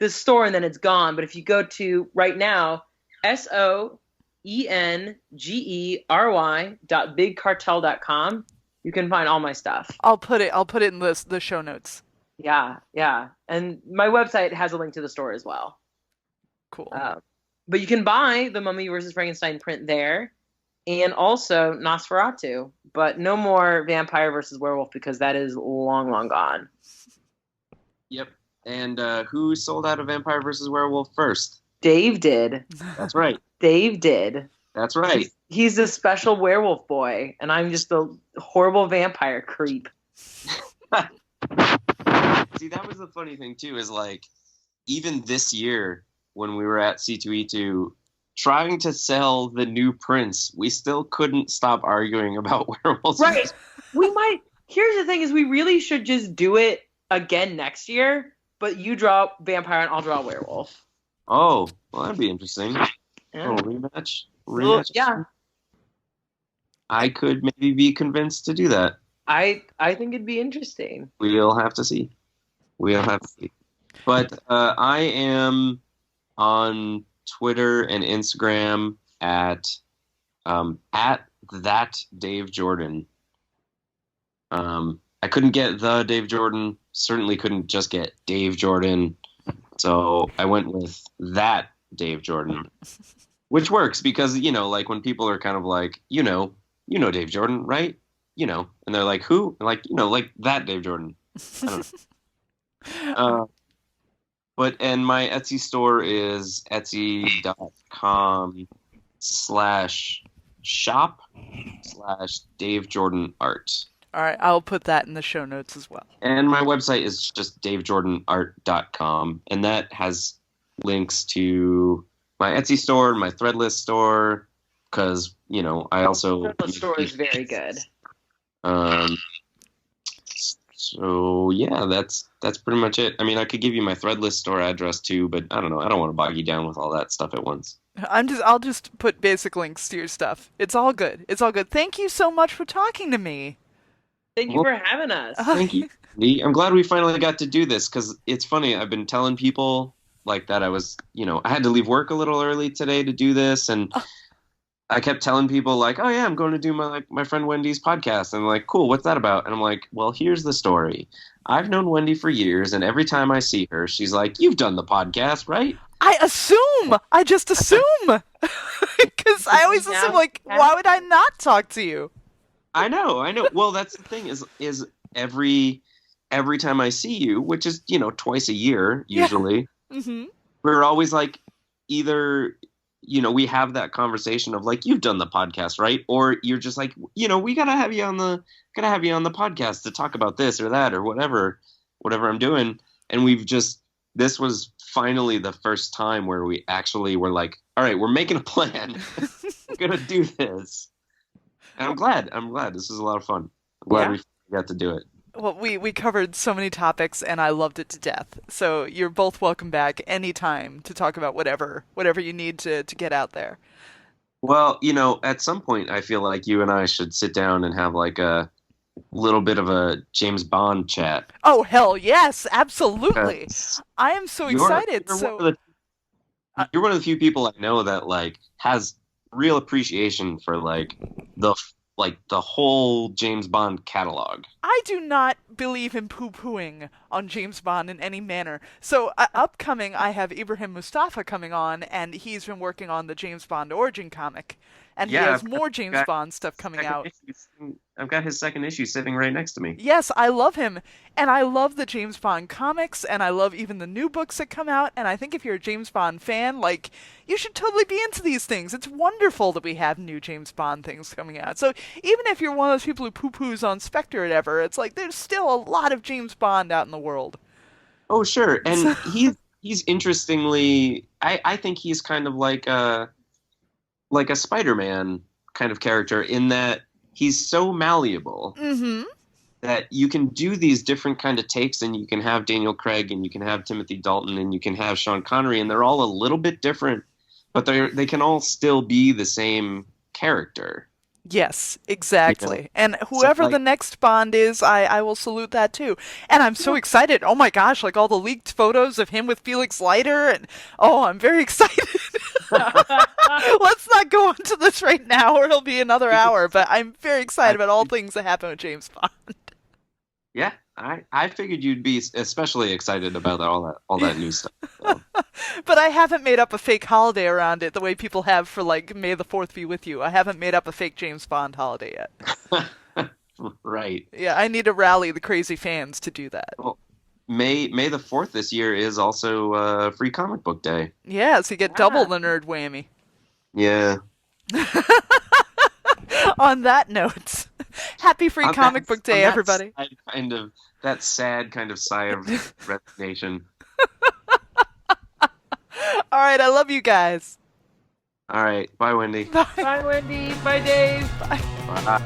S2: store and then it's gone. But if you go to right now, SOENGERY.bigcartel.com, you can find all my stuff.
S1: I'll put it in the show notes.
S2: Yeah. And my website has a link to the store as well.
S1: Cool.
S2: But you can buy the Mummy vs. Frankenstein print there, and also Nosferatu, but no more Vampire vs. Werewolf because that is long, long gone.
S3: Yep. And who sold out of Vampire vs. Werewolf first?
S2: Dave did.
S3: That's right.
S2: Dave did.
S3: That's right.
S2: He's the special werewolf boy, and I'm just the horrible vampire creep.
S3: See, that was the funny thing too, is like even this year when we were at C2E2 trying to sell the new prints, we still couldn't stop arguing about werewolves.
S2: Right. We might. Here's the thing: is we really should just do it again next year. But you draw vampire and I'll draw werewolf.
S3: Oh, well, that'd be interesting.
S2: Yeah.
S3: Oh, rematch.
S2: Yeah.
S3: I could maybe be convinced to do that.
S2: I think it'd be interesting.
S3: We'll have to see. But I am on Twitter and Instagram at that Dave Jordan. I couldn't get the Dave Jordan. Certainly couldn't just get Dave Jordan. So I went with that Dave Jordan, which works because, like when people are kind of like, Dave Jordan, right? And they're like, who? Like, like that Dave Jordan. I don't know. And my Etsy store is etsy.com/shop/Dave Jordan Art.
S1: All right, I'll put that in the show notes as well.
S3: And my website is just davejordanart.com, and that has links to my Etsy store, my Threadless store, because I also
S2: The store is very good.
S3: So yeah, that's pretty much it. I mean, I could give you my Threadless store address too, but I don't know. I don't want to bog you down with all that stuff at once.
S1: I'll just put basic links to your stuff. It's all good. It's all good. Thank you so much for talking to me.
S2: Thank you for having us.
S3: Thank you. I'm glad we finally got to do this because it's funny. I've been telling people like that I was, I had to leave work a little early today to do this, and I kept telling people like, "Oh yeah, I'm going to do my friend Wendy's podcast." And I'm like, "Cool, what's that about?" And I'm like, "Well, here's the story. I've known Wendy for years, and every time I see her, she's like, 'You've done the podcast, right?'"
S1: I just assume. Because I always assume, like, why would I not talk to you?
S3: I know. Well, that's the thing is every time I see you, which is, twice a year usually,
S1: Mm-hmm.
S3: we're always like either, we have that conversation of like, "You've done the podcast, right?" Or you're just like, "We gotta have you on the podcast to talk about this or that or whatever I'm doing." And this was finally the first time where we actually were like, "All right, we're making a plan. We're gonna do this." And I'm glad. This is a lot of fun. I'm glad we got to do it.
S1: Well, we covered so many topics, and I loved it to death. So you're both welcome back anytime to talk about whatever you need to get out there.
S3: Well, at some point, I feel like you and I should sit down and have like a little bit of a James Bond chat.
S1: Oh, hell yes, absolutely. I am so excited.
S3: You're one of the few people I know that like has real appreciation for like the whole James Bond catalog.
S1: I do not believe in poo-pooing on James Bond in any manner. So upcoming, I have Ibrahim Mustafa coming on, and he's been working on the James Bond origin comic. And he has more James Bond stuff coming out.
S3: I've got his second issue sitting right next to me.
S1: Yes, I love him. And I love the James Bond comics, and I love even the new books that come out. And I think if you're a James Bond fan, like, you should totally be into these things. It's wonderful that we have new James Bond things coming out. So even if you're one of those people who poo-poos on Spectre or whatever, it's like there's still a lot of James Bond out in the world.
S3: Oh, sure. And he's interestingly, I think he's kind of like a Spider-Man kind of character in that he's so malleable that you can do these different kind of takes, and you can have Daniel Craig, and you can have Timothy Dalton, and you can have Sean Connery, and they're all a little bit different, but they can all still be the same character.
S1: Yes, exactly. And whoever the next Bond is, I will salute that too. And I'm so excited. Oh my gosh, like all the leaked photos of him with Felix Leiter, and I'm very excited. Let's not go into this right now or it'll be another hour, but I'm very excited about all things that happen with James Bond.
S3: Yeah, I figured you'd be especially excited about all that new stuff. So.
S1: But I haven't made up a fake holiday around it the way people have for like May the 4th be with you. I haven't made up a fake James Bond holiday yet.
S3: Right.
S1: Yeah, I need to rally the crazy fans to do that.
S3: Well, May the 4th this year is also Free Comic Book Day.
S1: Yeah, so you get double the nerd whammy.
S3: Yeah.
S1: On that note, happy Free Comic Book Day, everybody.
S3: That sad kind of sigh of resignation.
S1: All right, I love you guys.
S3: All right, bye, Wendy.
S1: Bye, Wendy. Bye, Dave. Bye.
S3: Bye.